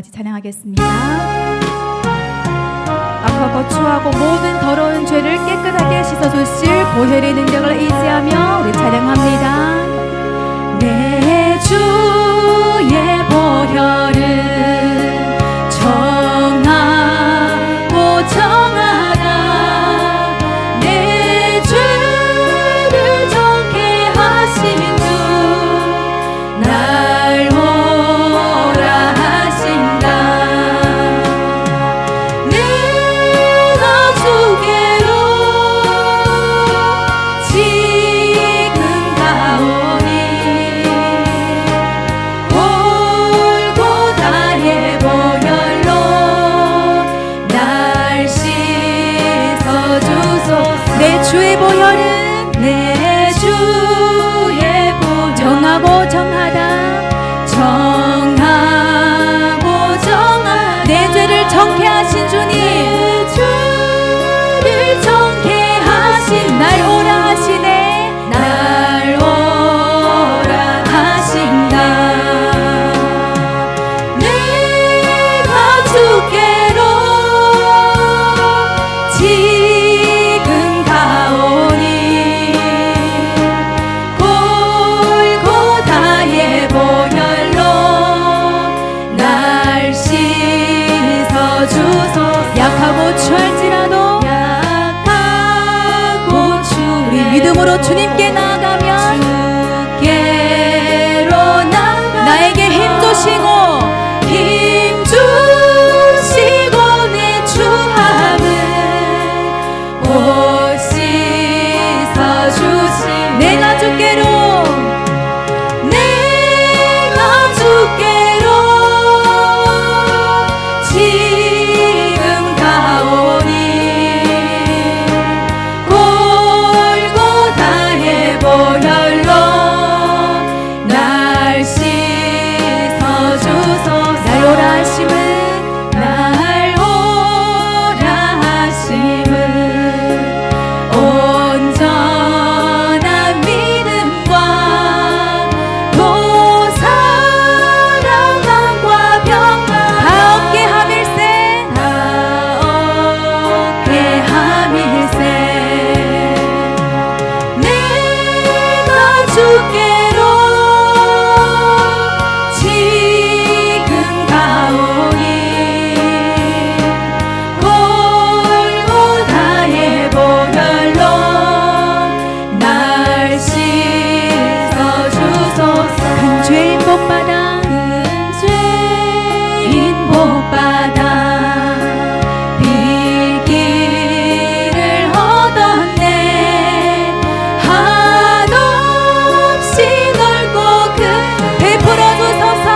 같이 찬양하겠습니다. 악과 거추하고 모든 더러운 죄를 깨끗하게 씻어주실 보혈의 능력을 의지하며 우리 찬양합니다. 내 주의 보혈은 정하고 정하다 내 죄를 정케 하신 주 날 오라 하신다. 내가 주께로 지금 가오니 골고다의 보혈로 날 씻어주소서. 내 주의 보혈은 내 주의 보혈 정하고 정하다 정하고 정하다 내 죄를 정케 하신 주님 내 죄를 정케 하신 날 오라 하시네 날 오라 하신다. 내가 주께로 지금 가오니 골고다의 보혈로 날 씻어주소서. 약하고 추할지라도 약하고 추 우리 믿음으로 주님께 나아가면 주께로 나가 나에게 힘 주시고 힘 주시고 내 추함을 곧 씻어주시. 내가 주께로 내가 주께로 지금 가오니 골고다의 보혈로 날 씻어주소서. 날 오라 하심은 날 오라 하심은 온전한 믿음과 또 사랑함과 평강 다 얻게 함일세 다 얻게 함일세. 내가 주께로 지금 가오니 골고다의 보혈로 날 씻어주소서. 큰 죄인 복받아 큰 죄인 복받아 빌기를 얻었네. 한없이 넓고 큰 베풀어 주소서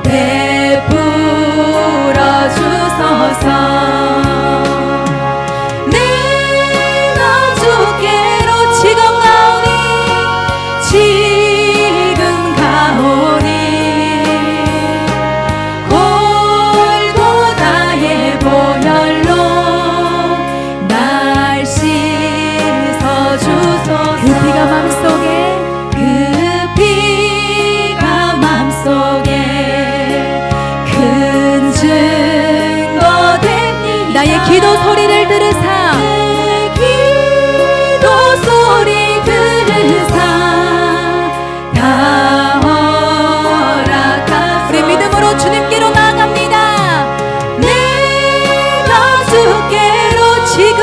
베풀어 주소서. 내가 주께로 지금 가오니 지금 가오니 골고다의 보혈로 날 씻어주소서. 그 피가 맘속에 그 피가 맘속에 큰 증거 됩니다. 나의 기도 소리를 들으사 내 기도 소리 들으사 다 허락하소서. 우리 믿음으로 주님께로 나아갑니다. 내가 주께로 지금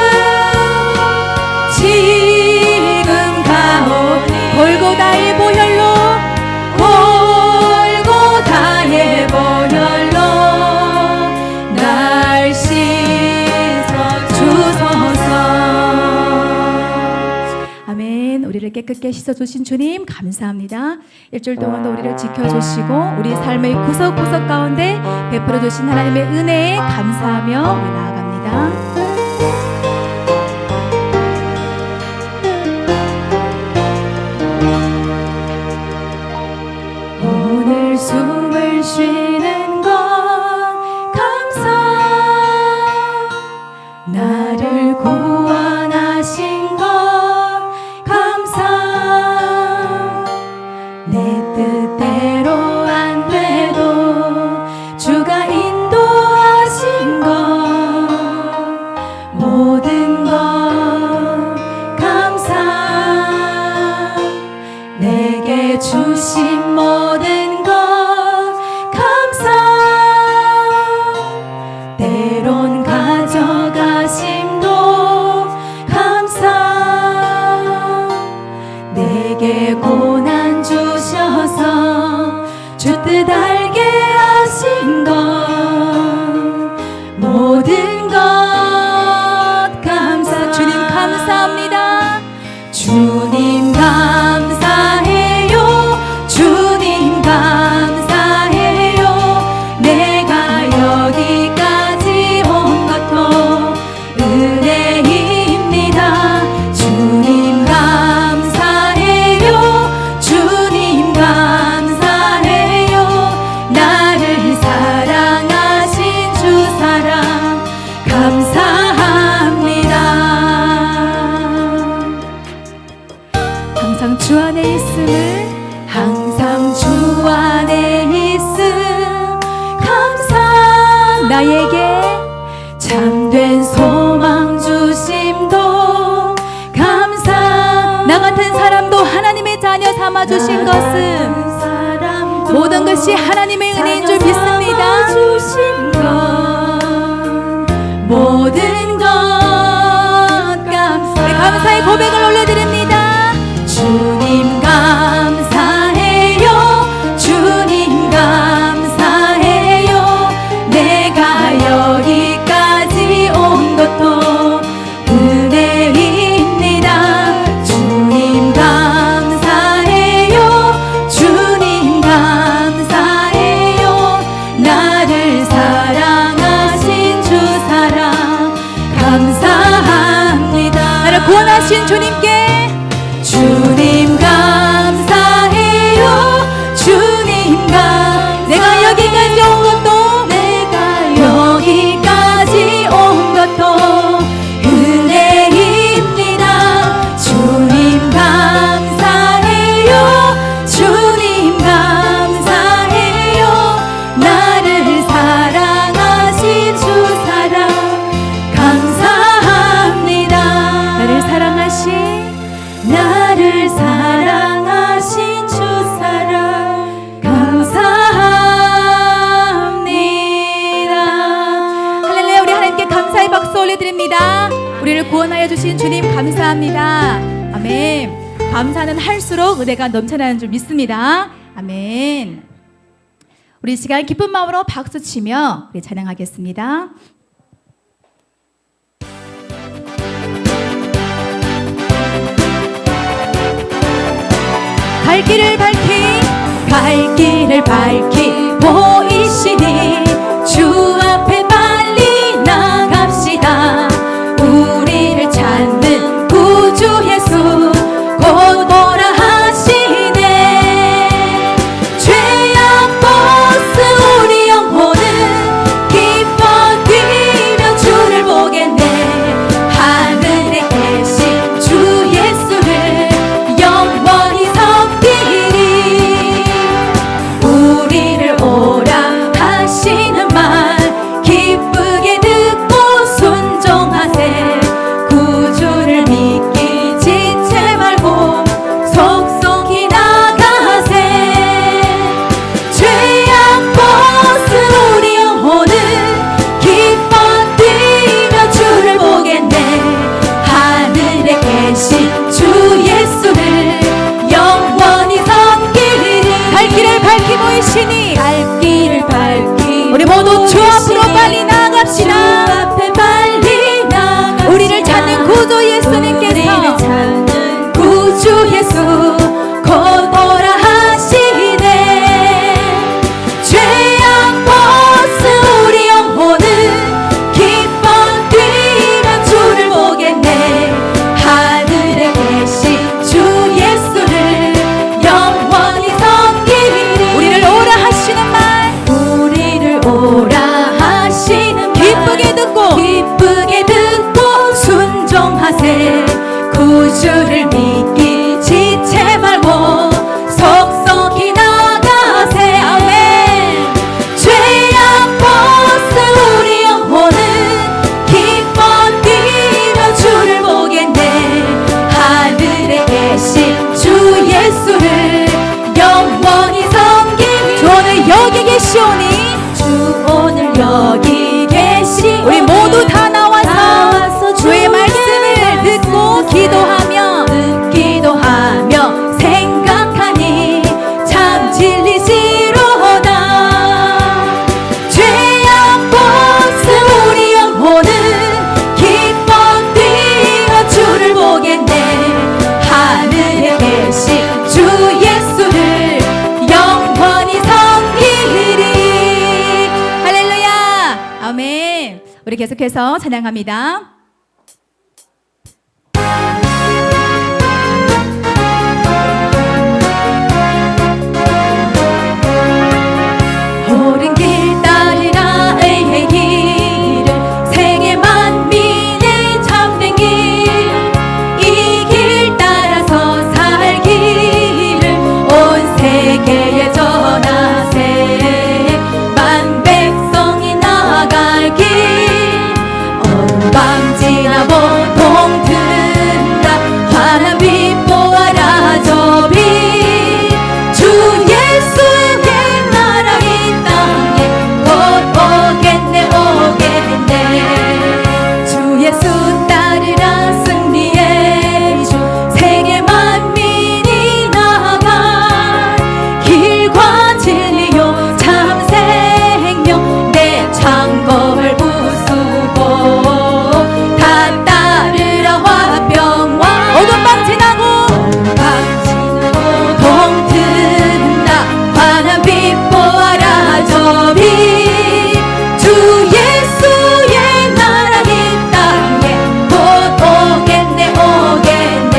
가오니 골고다의 보혈로 골고다의 보혈로 날 씻어주소서. 아멘. 우리를 깨끗게 씻어주신 주님 감사합니다. 일주일 동안도 우리를 지켜주시고 우리 삶의 구석구석 가운데 베풀어주신 하나님의 은혜에 감사하며 우리 나아갑니다. 오늘 숨을 쉬는 건 감사. 나를 구원하신 건 감사. 내 뜻대로 안 돼도 주가 주신 모든 것 감사. 때론 가져가심도 감사. 내게 고난 주셔서 주 뜻 알게 하신 것 모든 것 감사. 주님 감사합니다. 주님 감사해요. 주님 감사해요. 내가 여기까지 온 것도 은혜입니다. 주님 감사해요. 주님 감사해요. 나를 사랑하신 주 사랑 감사합니다. 항상 주 안에 있음을, 항상 주 안에 있음 감사. 나에게 참된 소망 주심도 감사. 나 같은 사람도 하나님의 자녀 삼아 주신 것은 모든 것이 하나님의 은혜인 줄 믿습니다. 주신 것 모든 것 감사. 네, 감사의 고백을 올려드립니다. 주님 감사해요. 주님 감사해요. 내가 여기까지 온 것도 은혜입니다. 주님 감사해요. 주님 감사해요. 나를 사랑하신 주 사랑 감사합니다. 나를 구원하신 주님께 주님 감사해요. 주님 내가 여기까지 온 것도, 내가 여기까지 온 것도 은혜입니다. 주님 감사해요. 주님 감사해요. 나를 사랑하신 주 사랑 감사합니다. 나를 사랑하신 주 사랑 감사합니다. 할렐루야. 우리 하나님께 감사의 박수 올려드립니다. 우리를 구원하여 주신 주님 감사합니다. 아멘. 감사는 할수록 은혜가 넘쳐나는 줄 믿습니다. 아멘. 우리 이 시간 기쁜 마음으로 박수치며 우리 찬양하겠습니다. 갈 길을 밝히 보이시니 주 앞에 빨리 나갑시다. 우리를 찾는 구주 예수 곧 오라 하시네. 죄악 벗은 우리 영혼은 기뻐 뛰며 주를 보겠네. 하늘에 계신 주 예수를 영원히 섬기리. 우리를 오라 하시는 말 기쁘게 듣고 순종하세. 구주를 믿기 지체 말고 속속히 나가세. 죄악 벗은 우리 영혼은 기뻐 뛰며 주를 보겠네. 하늘에 계신 주 예수를 영원히 섬기리. 갈 길을 밝히 보이시니, 갈 길을 밝히 우리 모두 주 앞으로 빨리 나갑시다. 주 앞에 빨리 나갑시다. 우리를 찾는 구주 예수님께서, 우리를 찾는 구주 예수 곧 오라 하시네. 죄악 벗은 우리 영혼은 기뻐 뛰며 주를 보겠네. 하늘에 계신 주 예수를 영원히 섬기리. 우리를 오라 하시는 말, 우리를 오라 우리 계속해서 찬양합니다. 오른 길 따르라 의의 길을 세계 만민의 참된 길 이 길 따라서 살기를 온 세계에 전하세 만 백성이 나갈 길 어둠 밤 지나고 동튼다 환한 빛 보아라 저 빛 주 예수의 나라 이 땅에 곧 오겠네 오겠네 주 예수 따르라 승리의 주 세계 만민이 나아간 길과 진리요 참 생명 내 창검을 부수고 다 따르라 화평왕 어둠 밤 지나고 동튼다 환한 빛 보아라 저 빛 주 예수의 나라 이 땅에 곧 오겠네 오겠네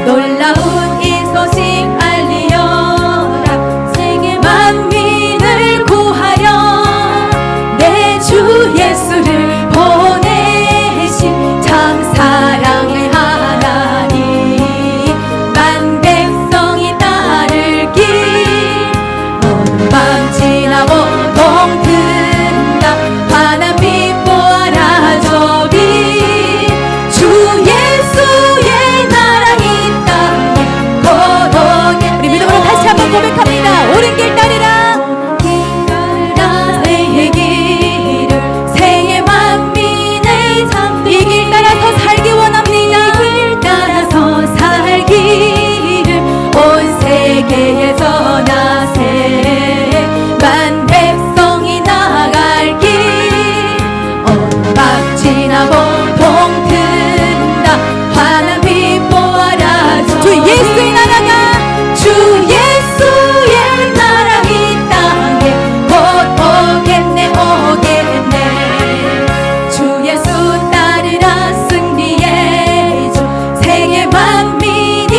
놀라운 이 소식 알리어라 세계 만민을 구하여 내 주 예수를 보내신 참 사랑의 하나님 만 백성이 따를 길 어둠 밤 지나고 동튼다 환한 빛 보아라 저 빛 주 예수의 나라 이 땅에 곧 오겠네 우리 믿음으로 다시 한번 고백합니다. 옳은 길 따르라 의의 길을 세계 만민의 이 길 따라서 살기 원합니다. 이 길 따라서 살기를 온 세계에 전하세 만 백성이 나갈 길 어둠 밤 지나고 동튼다 환한 빛 보아라 주 예수의 나라가 주 예수의 나라 이 땅에 곧 오겠네 오겠네 주 예수 따르라 승리의 주 세계 만민이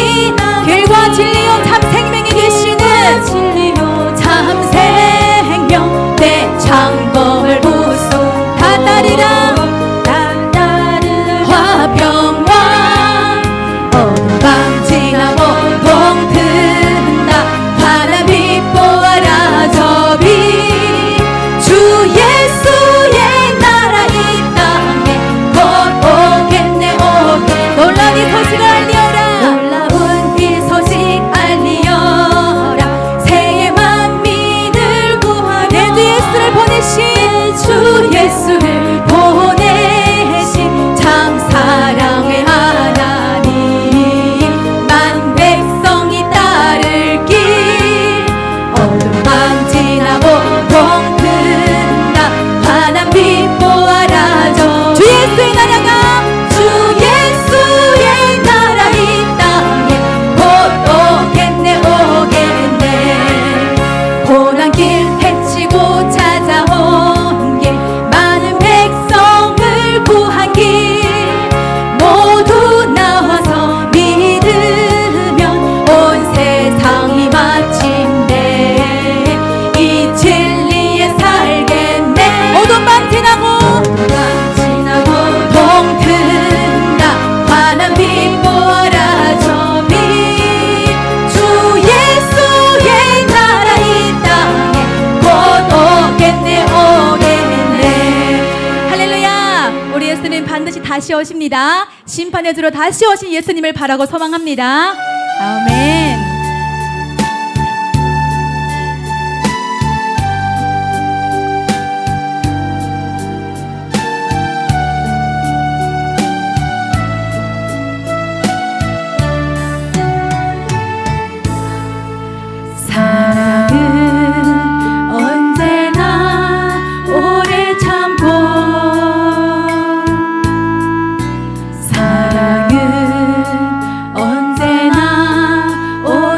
길과 진리요 참 생명이 되시는 진리요 참 생명 내 창검을 부수 다 따르라 화평왕 어둠 밤 지나고 동튼다 환한 빛 보아라 저 빛 주 예수의 나라 이 땅에 곧 오겠네 오겠네 놀라운 이 소식을 알리어라 놀라운 이 소식 알리어라 세계 만민을 구하여 내 주 예수를 보내신 주 예수를 보내신 참 사랑의 하나님 만 백성이 따를 길 어둠 밤 지나고 동튼다 환한 빛 보아라 저 주 예수의 나라가 주 예수의 나라 이 땅에 곧 오겠네 오겠네 고난 길 헤치고 찾아온 길 많은 백성을 구한 길 모두 나와서 믿으면 온 세상이 마침내 이 진리에 살겠네 어둠 밤 지나고 동튼다 환한 빛 보아라 저 빛 주 예수의 나라 이 땅에 곧 오겠네 오겠네 할렐루야 우리 예수님 반드시 다시 오십니다. 심판의 주로 다시 오신 예수님을 바라고 소망합니다. 아멘. 사랑은 언제나 오래 참고 사랑은 언제나 오래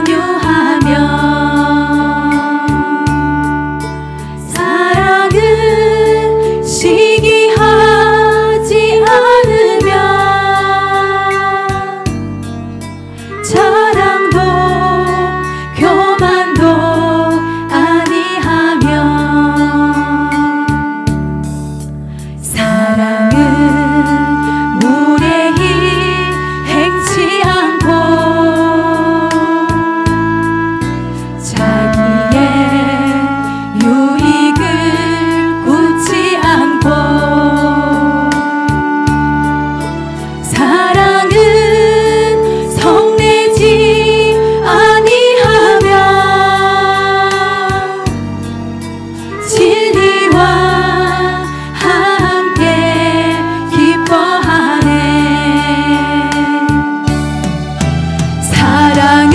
사랑은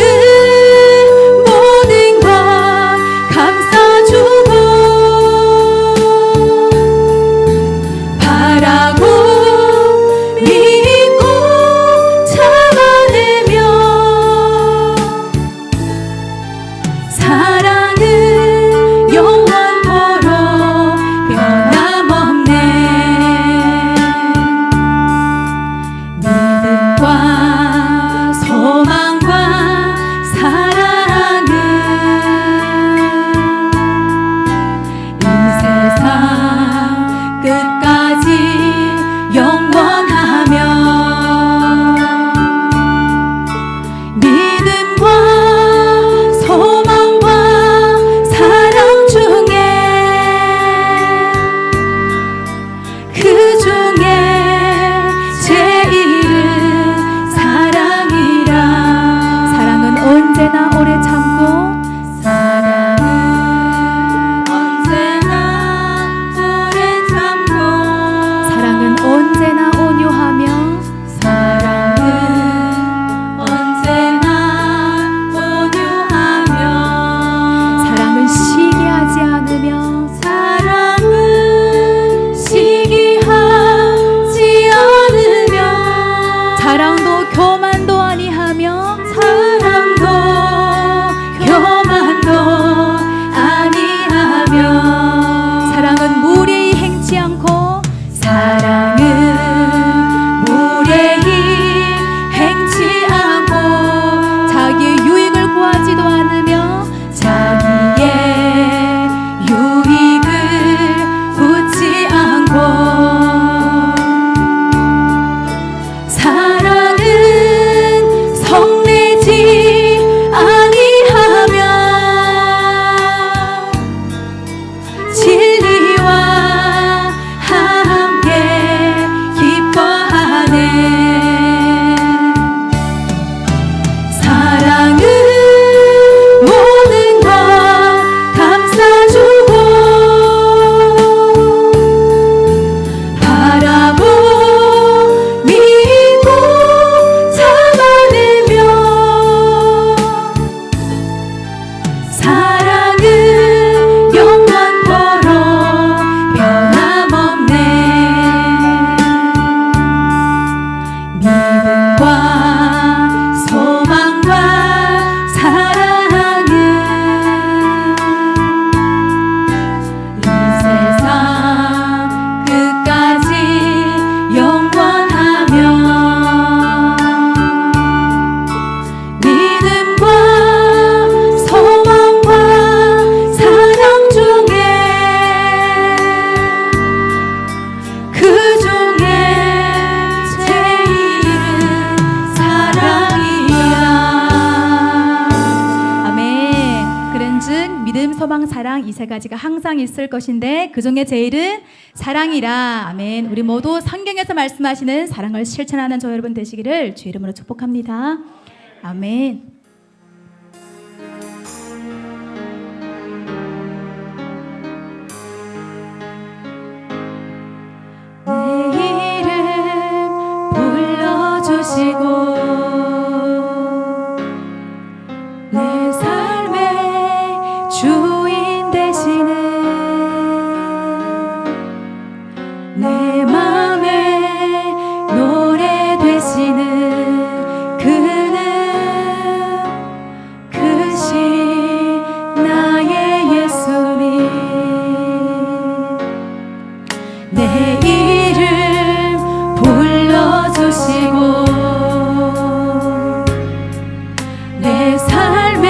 모든 것 감싸주고 바라고 믿고 참아내며 사랑은 영원토록 변함없네. 믿음과 소망과 사랑은 이 세상 끝까지 영원하며 믿음과 소망과 사랑 중에 그 중에 제일은 사랑이라. 사랑은 언제나 오래 참고 사랑은 언제나 오래 참고 사랑은 언제나 온유하며 사랑은 언제나 온유하며 사랑은 시기하지 않으며 사랑은 시기하지 않으며 사랑도 교만도 아니하며 사랑도 교만도 아니하며 사랑은 무례히 행치 않고 사랑은 무례히 행치 않고 자기의 유익을 구하지도 않으며 자기의 유익을 구치 않고 사랑은 성내지 아니하며 진리와 함께 기뻐하네. 사랑은 모든 것 감싸주고 바라고 믿고 참아내며 사랑은 영원토록 변함없네. 믿음과 소망과 사랑은 이 세상 끝까지 영원하며 믿음과 소망과 사랑 중에 그 중에 제일은 사랑이야. 아멘. 그런즉 믿음, 소망, 사랑 이 세 가지가 항상 있을 것인데 그 중에 제일은 사랑이라. 아멘. 우리 모두 성경에서 말씀하시는 사랑을 실천하는 저 여러분 되시기를 주의 이름으로 축복합니다. 아멘. 내 이름 불러주시고 내 삶의 주인 되시는 내 맘에 노래 되시는 그는 크신 나의 예수님. 내 이름 불러주시고 내 삶의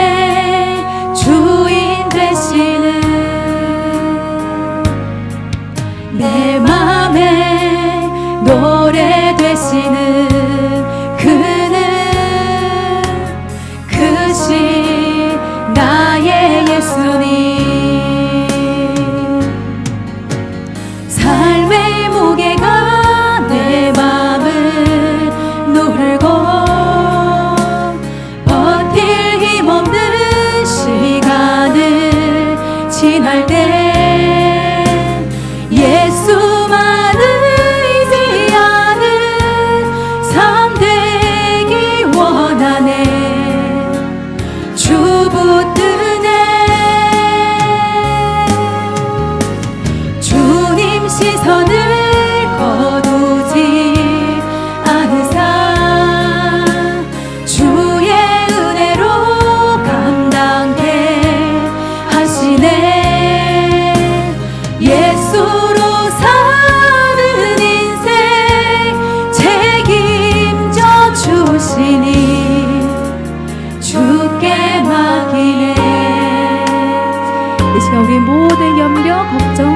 주인 되시는 내 맘에 노래 되시는 그는 크신 나의 예수님. 삶의 무게가 내 맘을 누르고 버틸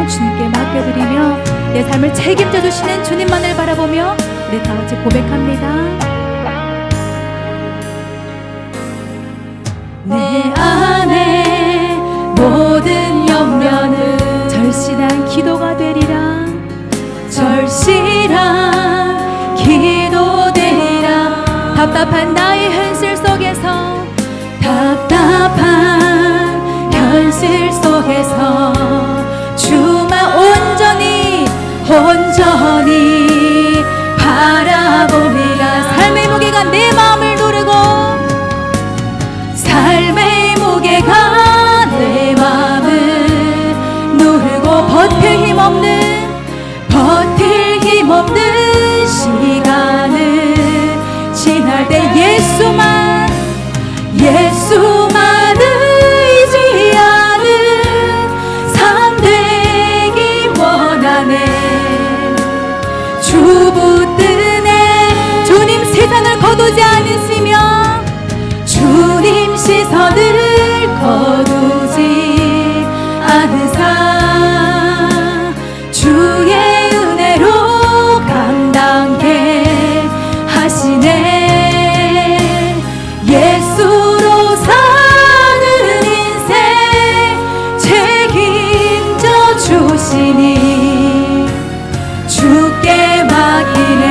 주님께 맡겨드리며 내 삶을 책임져 주시는 주님만을 바라보며 우리 다 같이 고백합니다. 내 안에 모든 염려는 절실한 기도가 되리라. 절실한 기도 되리라. 답답한 나의 현실 속에서 답답한 현실 속에서 주만 온전히 바라봅니다. 삶의 무게가 내 마음을 누르고 삶의 무게가 내 마음을 누르고 버틸 힘 없는 시간을 지날 때 예수만 의지하는 삶 되기 원하네. 주 붙드네. 주님 세상을 거두지 않으시며 주님 시선을 거두지 않으사 주의 은혜로 감당케 하시네. 예수로 사는 인생 책임져 주시니 주께 맡기네.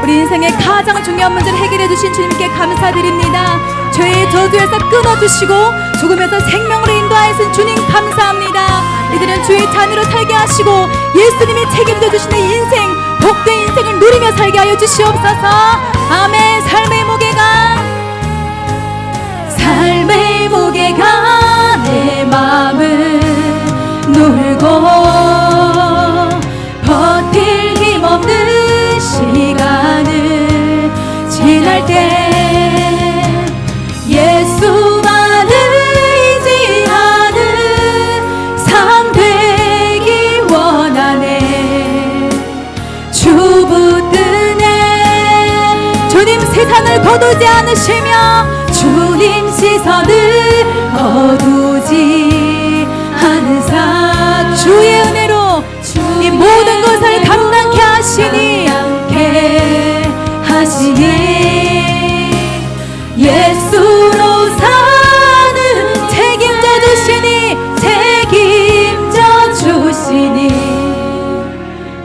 우리 인생의 가장 중요한 문제를 해결해 주신 주님께 감사드립니다. 죄의 저주에서 끊어주시고 죽으면서 생명으로 인도하신 주님 감사합니다. 이들은 주의 자녀로 살게 하시고 예수님이 책임져 주시는 인생, 복된 인생을 누리며 살게 하여 주시옵소서. 아멘. 삶의 무게가 내 마음을 누르고 버틸 힘 없는 시간을 지날 때 예수만 의지하는 삶 되기 원하네. 주 붙드네. 주님 세상을 거두지 않으시며 주님 시선을 거두지 않으사 주의 은혜로 이 모든 것을 감당케 하시니 예수로 사는 책임져 주시니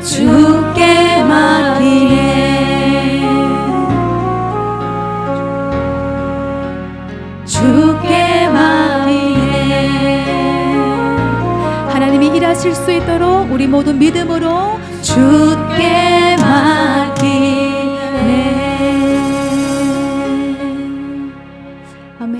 주께 맡기네. 주께 맡기네. 하나님이 일하실 수 있도록 우리 모두 믿음으로 주께 맡기네. 아멘.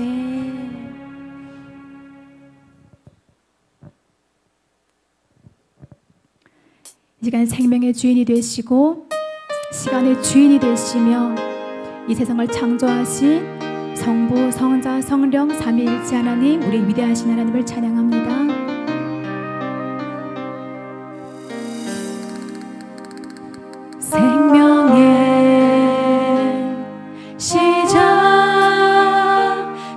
이 시간 생명의 주인이 되시고 시간의 주인이 되시며 이 세상을 창조하신 성부, 성자, 성령, 삼위일체 하나님, 우리 위대하신 하나님을 찬양합니다. 생명의 시작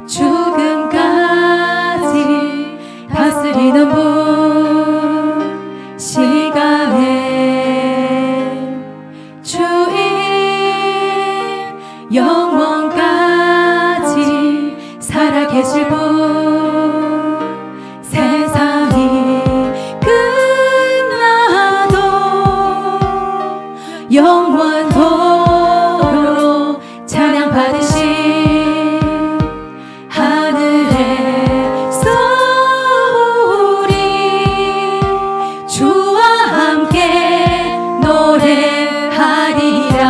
죽음까지 다스리는 분, 시간의 주인, 영원까지 살아계실 분, 세상이 끝나도 영원토록 찬양받으신 하늘의 소리, 주와 함께 노래하리라.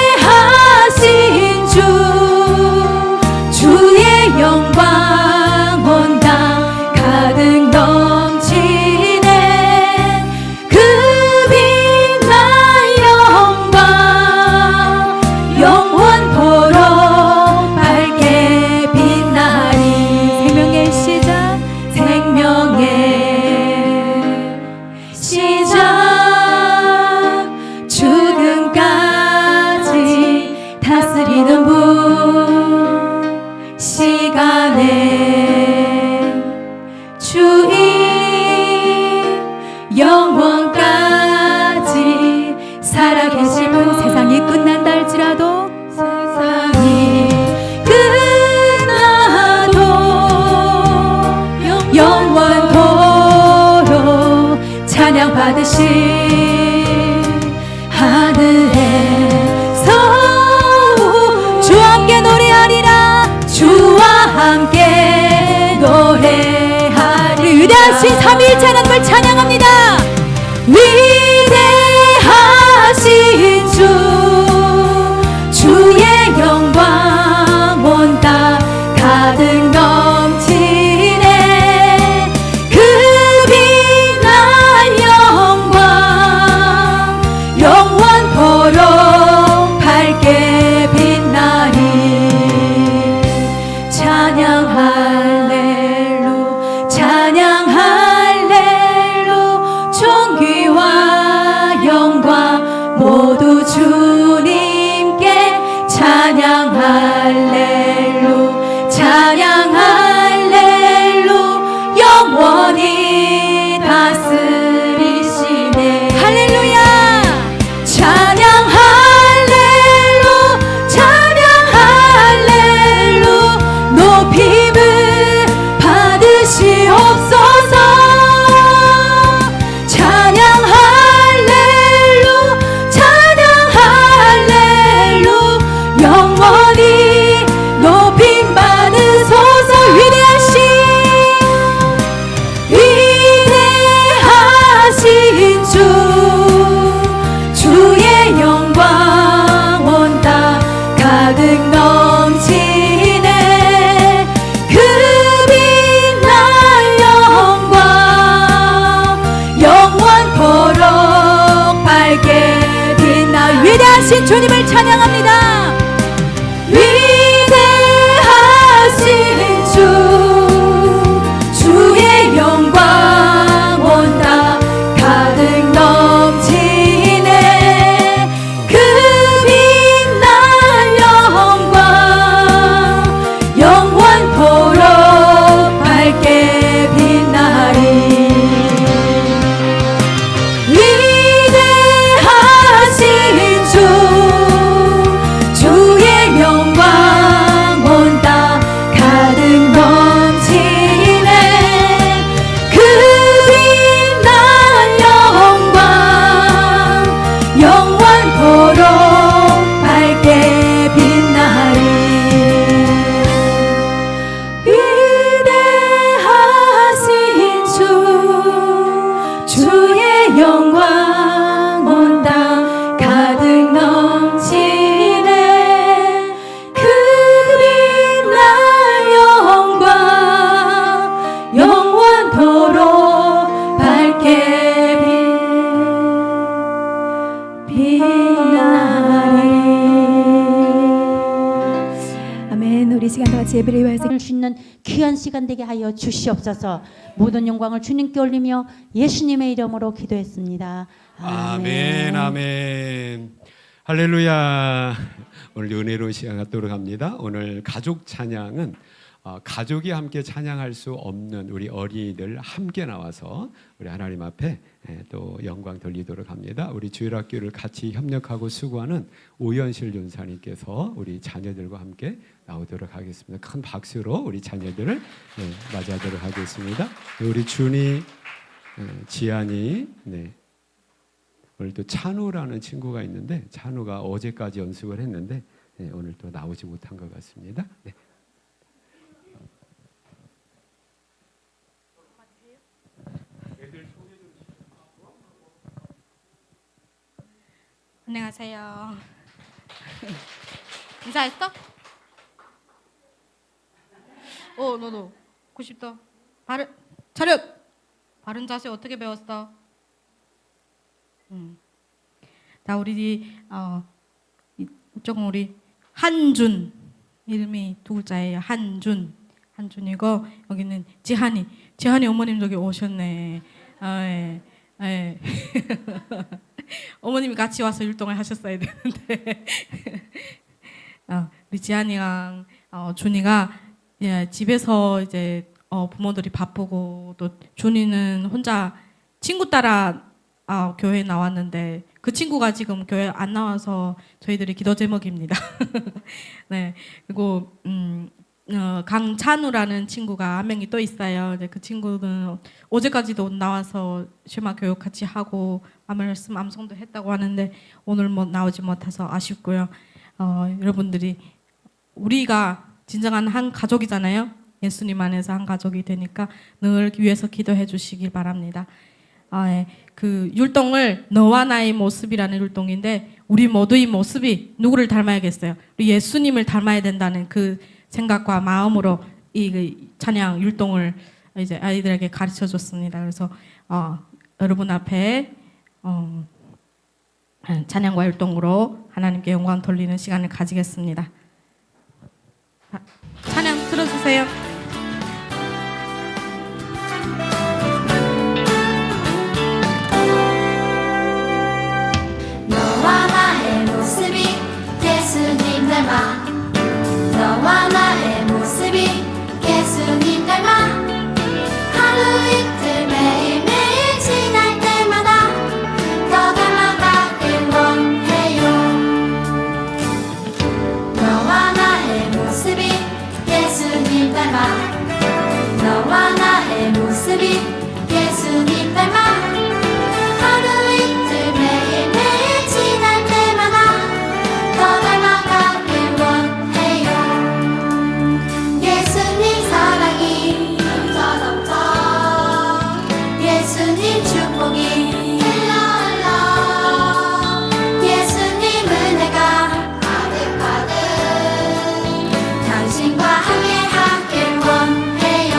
위대하신 주의 영광 온 땅 가득 넘치네. 그 빛난 영광 영원토록 밝게 빛나리. 생명의 시작, 생명의 시작 죽음까지 다스리는 분, 시간의 다짐은 세상이 끝난다 할지라도 세상이 끝나도 영원토록 찬양 받으신 하늘에서 주와 함께 노래하리라. 주와 함께 노래하리. 위대하신 삼위일체 하나님을 찬양합니다. 위대하신 주, 주의 영광 온 땅 가득 넘치네. 그 빛난 영광 영원토록 밝게 빛나리. 찬양 할렐루 찬양 할렐루. 존귀와 영광 모두 주님께. 찬양 할렐루 찬양 할렐루. 영원히 다스리시네. 할렐루야. 찬양 할렐루 찬양 할렐루. 높임을 받으시옵소서. 찬양 할렐루 찬양 할렐루. 영원히 높임 받으소서. 위대하신 주, 주의 영광 온 땅 가득 넘치네. 그 빛난 영광 영원토록 밝게 빛나. 위대하신 주님을 찬양합니다. 위대하신 주, 주의 영광 온 땅 가득 넘치네. 그 빛난 영광 영원토록 밝게 빛나리. 위대하신 주, 주의 영광 온 땅 가득 넘치네. 그 빛난 영광 영원토록 밝게 빛나리. 위대하신 주, 주의 영광 온 땅 가득 넘치네. 그 빛난 영광 영원토록 밝게 빛나리. 아멘. 우리 시간 다 같이 예배를 위하여 줄 수 있는 귀한 시간 되게 하여 주시옵소서. 모든 영광을 주님께 올리며 예수님의 이름으로 기도했습니다. 아멘 아멘. 할렐루야. 오늘 은혜로운 시간 갖도록 합니다. 오늘 가족 찬양은 가족이 함께 찬양할 수 없는 우리 어린이들 함께 나와서 우리 하나님 앞에 또 영광 돌리도록 합니다. 우리 주일학교를 같이 협력하고 수고하는 오연실 윤사님께서 우리 자녀들과 함께 나오도록 하겠습니다. 큰 박수로 우리 자녀들을 맞이하도록 하겠습니다. 우리 준이, 지안이, 오늘 또 찬우라는 친구가 있는데 찬우가 어제까지 연습을 했는데 오늘 또 나오지 못한 것 같습니다. 네. 안녕하세요. 인사했어? 너도 90도 바른 차렷. 바른 자세 어떻게 배웠어? 나 우리 조금 우리 한준 이름이 두 글자예요. 한준이고 여기는 지한이 어머님 저기 오셨네. 예. 어머님이 같이 와서 율동을 하셨어야 되는데 우리 지한이랑 준이가 집에서 이제 부모들이 바쁘고 또 준이는 혼자 친구 따라 교회에 나왔는데 그 친구가 지금 교회 안 나와서 저희들이 기도 제목입니다. 네. 그리고 강찬우라는 친구가 한 명이 또 있어요. 이제 그 친구는 어제까지도 나와서 쉐마 교육 같이 하고 말씀 암송도 했다고 하는데 오늘 뭐 나오지 못해서 아쉽고요. 여러분들이 우리가 진정한 한 가족이잖아요. 예수님 안에서 한 가족이 되니까 늘 위해서 기도해 주시길 바랍니다. 예. 그 율동을 너와 나의 모습이라는 율동인데 우리 모두의 모습이 누구를 닮아야겠어요? 우리 예수님을 닮아야 된다는 그 생각과 마음으로 이 찬양 율동을 이제 아이들에게 가르쳐 줬습니다. 그래서 여러분 앞에 찬양과 율동으로 하나님께 영광 돌리는 시간을 가지겠습니다. 찬양 들어주세요. 너와 나의 모습이 예수님 닮아 너와 나의 모습이 예수님 닮아 하루 이틀 매일매일 지날 때마다 더 닮아가길 원해요 너와 나의 모습이 예수님 닮아 너와 나의 모습이 예수님 닮아 하루 이틀 매일매일 지날 때마다 더 닮아가길 원해요 예수님 사랑이 넘쳐 예수님 축복이 흘러 예수님 은혜가 가득가득 당신과 함께하길 원해요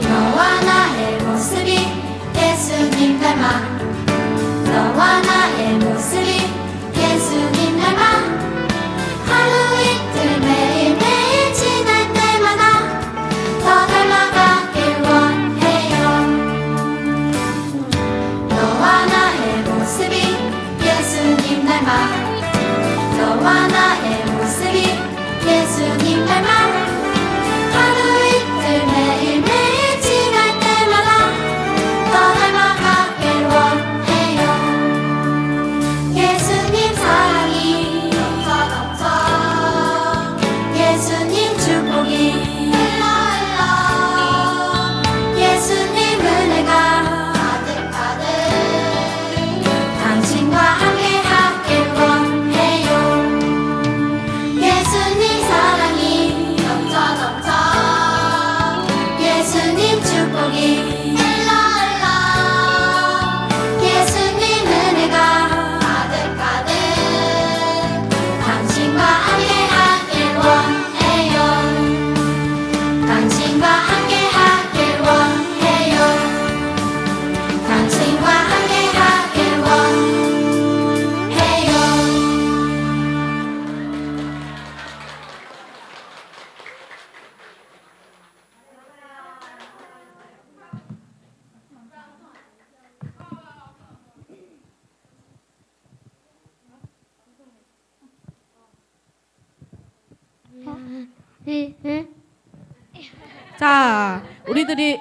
너와 나의 모습이 예수님 닮아 너와 나의 모습이 예수님 닮아 하루 이틀 매일매일 지날 때마다 더 닮아가길 원해요 너와 나의 모습이 예수님 닮아 너와 나의 모습이 예수님 닮아 하루 이틀 매일매일 지날 때마다 더 닮아가길 원해요 예수님 사랑이 넘쳐 예수님 축복이 흘러 예수님 은혜가 가득가득 당신과 함께하길 원해요 예수님 사랑이 넘쳐 예수님 축복이 흘러 예수님 은혜가 가득가득 당신과 함께하길 원해요 당신과 함께하길 원해요 당신과 함께하길 원해요 자,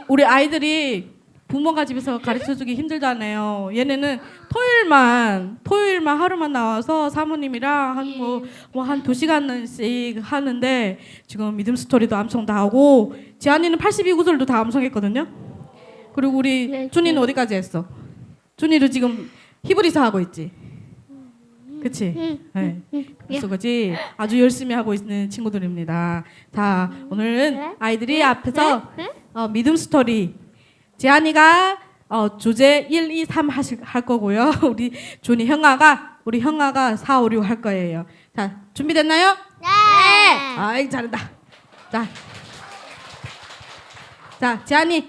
우리 아이들이 부모가 집에서 가르쳐주기 힘들잖아요. 얘네는 토요일만 하루만 나와서 사모님이랑 한 2시간씩 하는데 지금 믿음 스토리도 암송 다 하고 지안이는 82구절도 다 암송했거든요. 그리고 우리 준이는 어디까지 했어? 준이도 지금 히브리서 하고 있지. 그치? 네. 그래서 그지 아주 열심히 하고 있는 친구들입니다. 자, 오늘은 아이들이 앞에서 믿음 스토리 지안이가 주제 1, 2, 3 할 거고요. 우리 형아가 4, 5, 6 할 거예요. 자, 준비됐나요? 네 아이 잘한다. 자, 지안이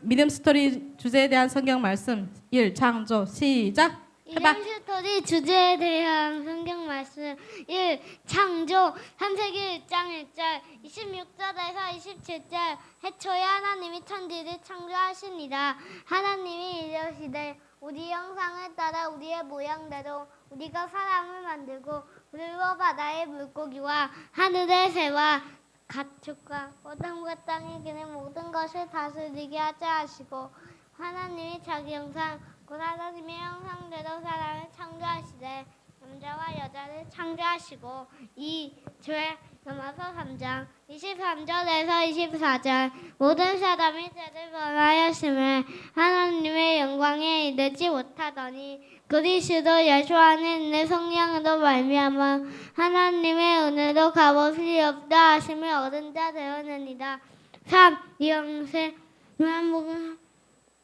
믿음 스토리 주제에 대한 성경 말씀 1 창조 시작. 해봐. 이름 스토리 주제에 대한 성경 말씀 1. 창조 창세기 1장 1절 26절에서 27절 해초에 하나님이 천지를 창조하시니라. 하나님이 이르시되 우리 형상을 따라 우리의 모양대로 우리가 사람을 만들고 물과 바다의 물고기와 하늘의 새와 가축과 모든과 땅에 기는 모든 것을 다스리게 하자 하시고 하나님이 자기 형상 곧 하나님의 형상대로 사람을 창조하시되 남자와 여자를 창조하시고 이 죄 로마서 3장 23절에서 24절 모든 사람이 죄를 범하였음을 하나님의 영광에 이르지 못하더니 그리스도 예수 안에 있는 성령으로 말미암아 하나님의 은혜로 값없이 없다 하심을 얻은 자 되었느니라. 3. 이영세 요한복음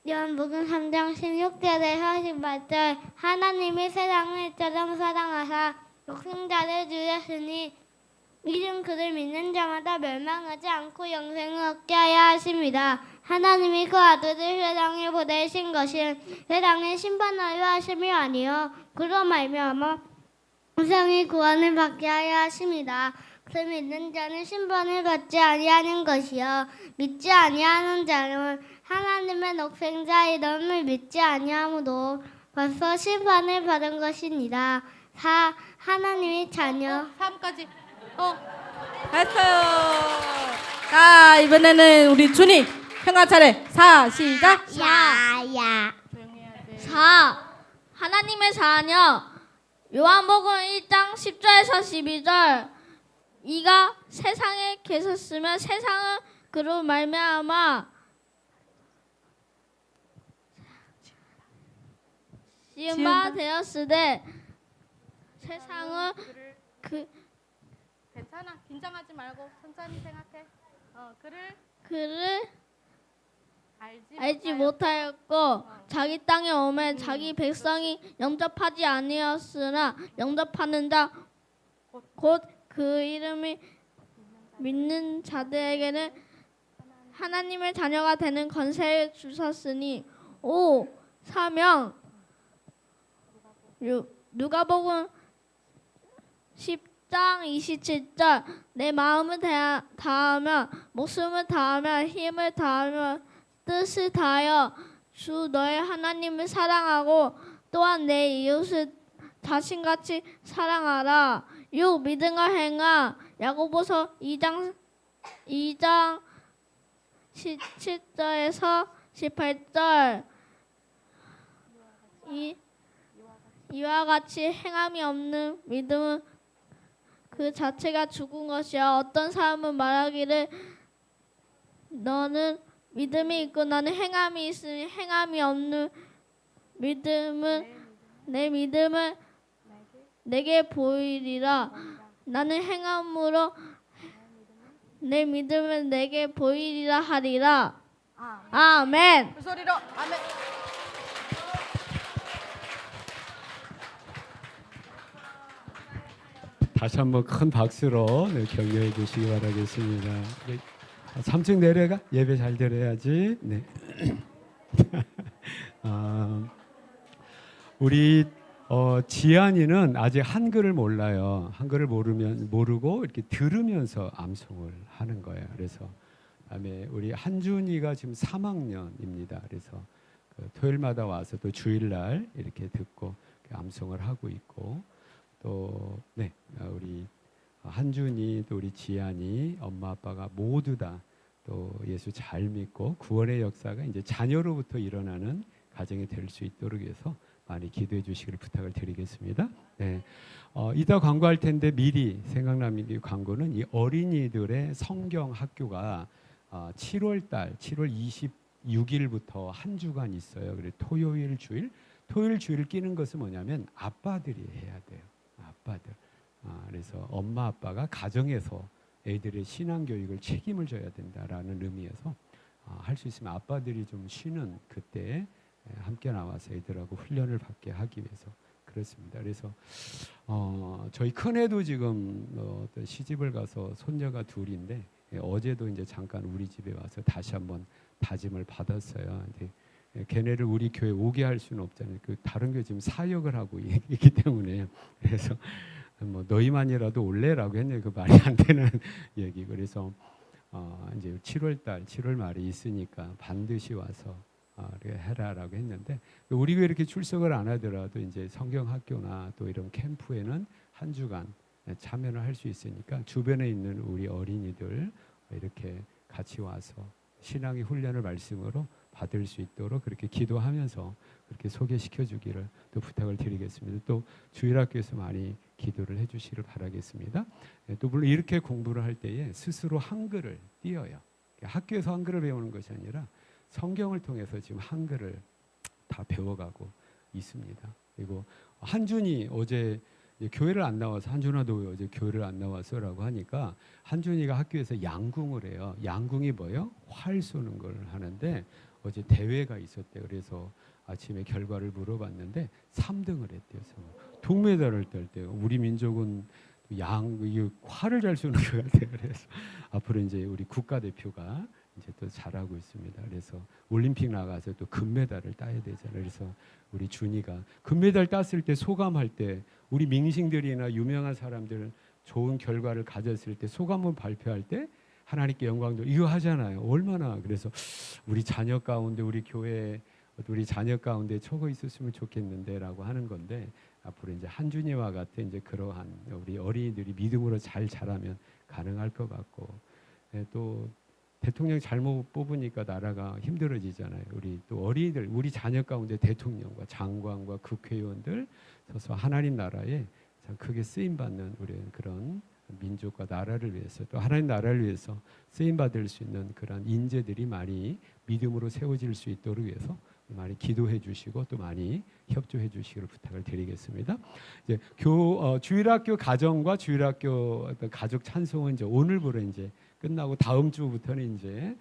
3장 16절에서 18절 하나님이 세상을 이처럼 사랑하사 독생자를 주셨으니 이는 그를 믿는 자마다 멸망하지 않고 영생을 얻게 하여 하십니다. 하나님이 그 아들을 세상에 보내신 것은 세상의 심판하여 하심이 아니요 그로 말미암아 세상이 구원을 받게 하여 하십니다. 그를 믿는 자는 심판을 받지 아니하는 것이요 믿지 아니하는 자는 하나님의 독생자 이름을 믿지 아니하므로 벌써 심판을 받은 것이니라. 4. 하나님의 자녀 3까지. 됐어요. 자, 이번에는 우리 준이 평화 차례. 4 시작. 야야 조용히 해야지. 4. 하나님의 자녀 요한복음 1장 10절에서 12절 이가 세상에 계셨으면 세상은 그로 말미암아 지은 바 되었으되 세상은 괜찮아. 긴장하지 말고 천천히 생각해. 그를 알지 알지 못하였고 자기 땅에 오매 자기 백성이 영접하지 아니하였으나 영접하는 자 곧 그 이름이 믿는 자들에게는 하나님의 자녀가 되는 권세를 주셨으니 5. 사명 누가복음 10장 27절 내 마음을 다하며 목숨을 다하며 힘을 다하며 뜻을 다하여 주 너의 하나님을 사랑하고 또한 내 이웃을 자신같이 사랑하라. 6. 믿음과 행함 야고보서 2장 17절에서 18절 이와 같이 행함이 없는 믿음은 그 자체가 죽은 것이야. 어떤 사람은 말하기를 너는 믿음이 있고 나는 행함이 있으니 행함이 없는 내 믿음은 내게 보이리라. 나는 행함으로 내 믿음은 내게 보이리라 하리라. 아멘. 그 소리로 아멘. 다시 한번 큰 박수로 네, 격려해 주시기 바라겠습니다. 네, 3층 내려가 예배 잘 드려야지. 네. 우리 지안이는 아직 한글을 몰라요. 한글을 모르고 이렇게 들으면서 암송을 하는 거예요. 그래서 그다음에 우리 한준이가 지금 3학년입니다. 그래서 그 토요일마다 와서 또 주일날 이렇게 듣고 암송을 하고 있고 또 네, 우리 한준이 또 우리 지안이 엄마 아빠가 모두 다 또 예수 잘 믿고 구원의 역사가 이제 자녀로부터 일어나는 가정이 될 수 있도록 해서 많이 기도해 주시기를 부탁을 드리겠습니다. 네, 이따 광고할 텐데 미리 생각나는 이 광고는 이 어린이들의 성경 학교가 7월 26일부터 한 주간 있어요. 그래서 토요일 주일 끼는 것은 뭐냐면 아빠들이 해야 돼요. 아빠들. 그래서 엄마 아빠가 가정에서 애들의 신앙 교육을 책임을 져야 된다라는 의미에서 할 수 있으면 아빠들이 좀 쉬는 그때 함께 나와서 애들하고 훈련을 받게 하기 위해서 그렇습니다. 그래서 저희 큰애도 지금 시집을 가서 손녀가 둘인데 어제도 이제 잠깐 우리 집에 와서 다시 한번 다짐을 받았어요. 근데 걔네를 우리 교회 오게 할 수는 없잖아요. 그 다른 교회 지금 사역을 하고 있기 때문에 그래서 뭐 너희만이라도 올래라고 했는데 그 말이 안 되는 얘기. 그래서 이제 7월 말에 있으니까 반드시 와서 해라라고 했는데 우리 교회 이렇게 출석을 안 하더라도 이제 성경 학교나 또 이런 캠프에는 한 주간 참여를 할 수 있으니까 주변에 있는 우리 어린이들 이렇게 같이 와서 신앙의 훈련을 말씀으로 받을 수 있도록 그렇게 기도하면서 그렇게 소개시켜 주기를 또 부탁을 드리겠습니다. 또 주일학교에서 많이 기도를 해주시기를 바라겠습니다. 또 물론 이렇게 공부를 할 때에 스스로 한글을 띄어요. 학교에서 한글을 배우는 것이 아니라 성경을 통해서 지금 한글을 다 배워가고 있습니다. 그리고 한준이 어제 교회를 안 나와서 한준아 너 어제 교회를 안 나와서라고 하니까 한준이가 학교에서 양궁을 해요. 양궁이 뭐예요? 활 쏘는 걸 하는데 어제 대회가 있었대요. 그래서 아침에 결과를 물어봤는데 3등을 했대요. 동메달을 땄대요. 우리 민족은 활을 잘 쏘는 것 같아요. 그래서 앞으로 이제 우리 국가대표가 이제 또 잘하고 있습니다. 그래서 올림픽 나가서 또 금메달을 따야 되잖아요. 그래서 우리 준이가 금메달 땄을 때 소감할 때 우리 밍싱들이나 유명한 사람들 좋은 결과를 가졌을 때 소감을 발표할 때 하나님께 영광도 이거 하잖아요. 얼마나 그래서 우리 자녀 가운데 우리 교회 우리 자녀 가운데 저거 있었으면 좋겠는데라고 하는 건데 앞으로 이제 한준이와 같은 이제 그러한 우리 어린이들이 믿음으로 잘 자라면 가능할 것 같고 또 대통령 잘못 뽑으니까 나라가 힘들어지잖아요. 우리 또 어린이들 우리 자녀 가운데 대통령과 장관과 국회의원들 서서 하나님 나라에 참 크게 쓰임 받는 우리 그런 민족과 나라를 위해서 또 하나님 나라를 위해서 쓰임 받을 수 있는 그런 인재들이 많이 믿음으로 세워질 수 있도록 위해서 많이 기도해 주시고 또 많이 협조해 주시기를 부탁을 드리겠습니다. 이제 주일학교 가정과 주일학교 가족 찬송은 이제 오늘부로 이제 끝나고 다음 주부터는 이제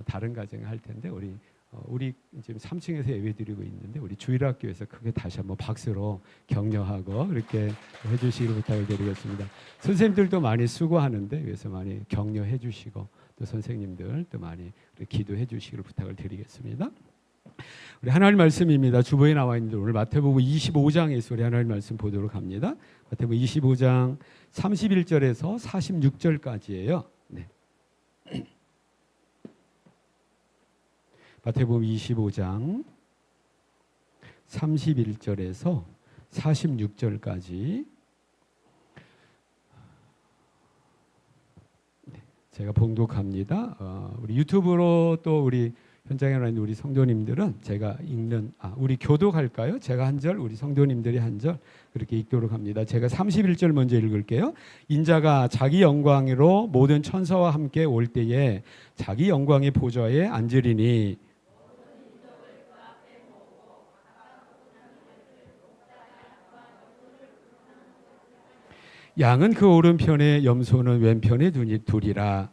다른 가정에 할 텐데 우리 지금 3층에서 예배드리고 있는데 우리 주일학교에서 크게 다시 한번 박수로 격려하고 이렇게 해주시기를 부탁을 드리겠습니다. 선생님들도 많이 수고하는데 그래서 많이 격려해 주시고 또 선생님들 또 많이 기도해 주시기를 부탁을 드리겠습니다. 우리 하나님 말씀입니다. 주보에 나와 있는데 오늘 마태복음 25장에서 우리 하나님 말씀 보도록 합니다. 마태복음 25장 31절에서 46절까지예요. 네. 마태복음 25장 31절에서 46절까지 제가 봉독합니다. 우리 유튜브로 또 우리 현장에 있는 우리 성도님들은 제가 읽는 우리 교독할까요? 제가 한 절, 우리 성도님들이 한 절 그렇게 읽도록 합니다. 제가 31절 먼저 읽을게요. 인자가 자기 영광으로 모든 천사와 함께 올 때에 자기 영광의 보좌에 앉으리니 양은 그 오른편에 염소는 왼편에 두리라.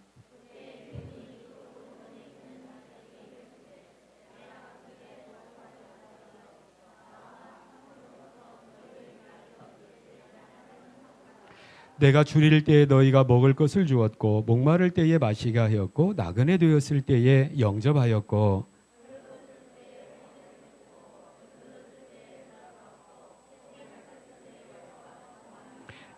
내가 줄일 때에 너희가 먹을 것을 주었고 목마를 때에 마시게 하였고 나그네 되었을 때에 영접하였고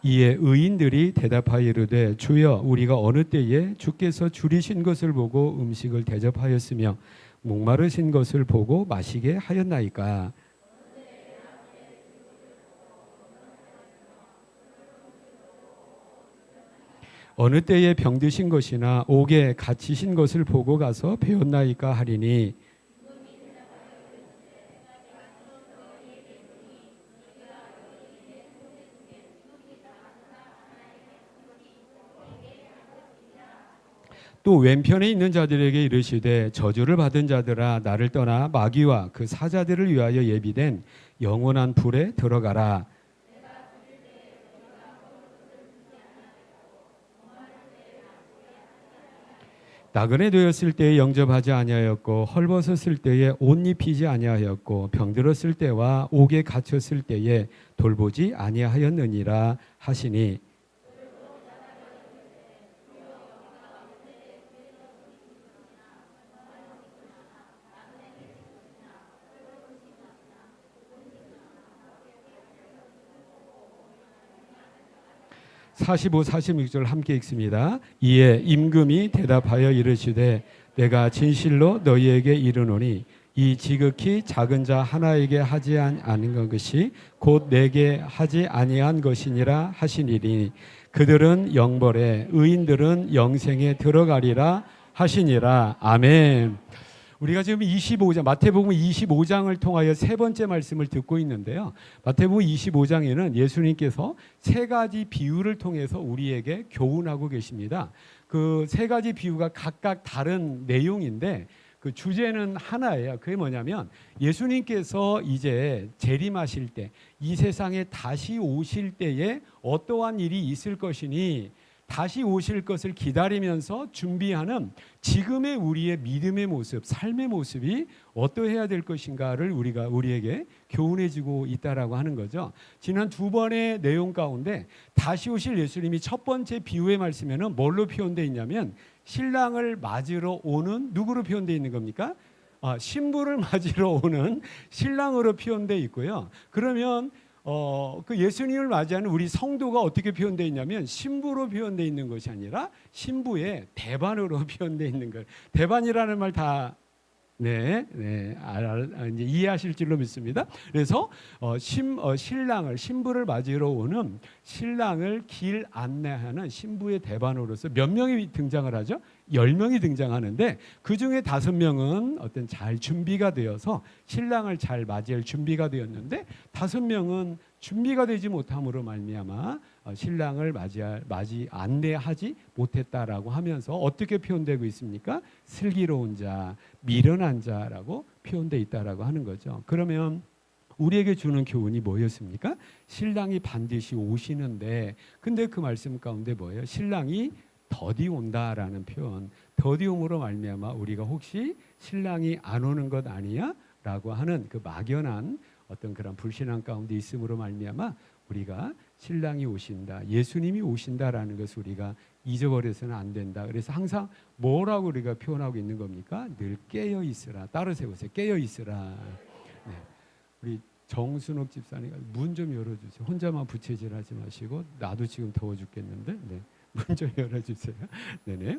이에 의인들이 대답하여 이르되 주여 우리가 어느 때에 주께서 줄이신 것을 보고 음식을 대접하였으며 목마르신 것을 보고 마시게 하였나이까. 어느 때에 병드신 것이나 옥에 갇히신 것을 보고 가서 배웠나이까 하리니 또 왼편에 있는 자들에게 이르시되 저주를 받은 자들아 나를 떠나 마귀와 그 사자들을 위하여 예비된 영원한 불에 들어가라. 나그네 되었을 때에 영접하지 아니하였고 헐벗었을 때에 옷 입히지 아니하였고 병들었을 때와 옥에 갇혔을 때에 돌보지 아니하였느니라 하시니 (45, 46절) 함께 읽습니다. 이에 임금이 대답하여 이르시되 내가 진실로 너희에게 이르노니 이 지극히 작은 자 하나에게 하지 아니한 것이 곧 내게 하지 아니한 것이니라 하시니니 그들은 영벌에 의인들은 영생에 들어가리라 하시니라. 아멘. 우리가 지금 25장 마태복음 25장을 통하여 세 번째 말씀을 듣고 있는데요. 마태복음 25장에는 예수님께서 세 가지 비유를 통해서 우리에게 교훈하고 계십니다. 그 세 가지 비유가 각각 다른 내용인데 그 주제는 하나예요. 그게 뭐냐면 예수님께서 이제 재림하실 때, 이 세상에 다시 오실 때에 어떠한 일이 있을 것이니 다시 오실 것을 기다리면서 준비하는 지금의 우리의 믿음의 모습, 삶의 모습이 어떠해야 될 것인가를 우리에게 교훈해주고 있다라고 하는 거죠. 지난 두 번의 내용 가운데 다시 오실 예수님이 첫 번째 비유의 말씀에는 뭘로 표현되어 있냐면 신랑을 맞으러 오는 누구로 표현되어 있는 겁니까? 신부를 맞으러 오는 신랑으로 표현되어 있고요. 그러면 그 예수님을 맞이하는 우리 성도가 어떻게 표현되어 있냐면 신부로 표현되어 있는 것이 아니라 신부의 대반으로 표현되어 있는 거예요. 대반이라는 말 다 이제 이해하실 줄로 믿습니다. 그래서 신부를 맞으러 오는 신랑을 길 안내하는 신부의 대반으로서 몇 명이 등장을 하죠? 10명이 등장하는데 그 중에 5명은 어떤 잘 준비가 되어서 신랑을 잘 맞이할 준비가 되었는데 5명은 준비가 되지 못함으로 말미암아 신랑을 안내하지 못했다라고 하면서 어떻게 표현되고 있습니까? 슬기로운 자, 미련한 자라고 표현되어 있다라고 하는 거죠. 그러면 우리에게 주는 교훈이 뭐였습니까? 신랑이 반드시 오시는데 근데 그 말씀 가운데 뭐예요? 신랑이 더디 온다라는 표현, 더디 옴으로 말미암아 우리가 혹시 신랑이 안 오는 것 아니야? 라고 하는 그 막연한 어떤 그런 불신앙 가운데 있음으로 말미암아 우리가 신랑이 오신다, 예수님이 오신다라는 것을 우리가 잊어버려서는 안 된다. 그래서 항상 뭐라고 우리가 표현하고 있는 겁니까? 늘 깨어 있으라. 따로 세우세요. 깨어 있으라. 네. 우리 정순옥 집사님 문 좀 열어주세요. 혼자만 부채질하지 마시고 나도 지금 더워 죽겠는데. 네. 문 좀 열어주세요. 네네.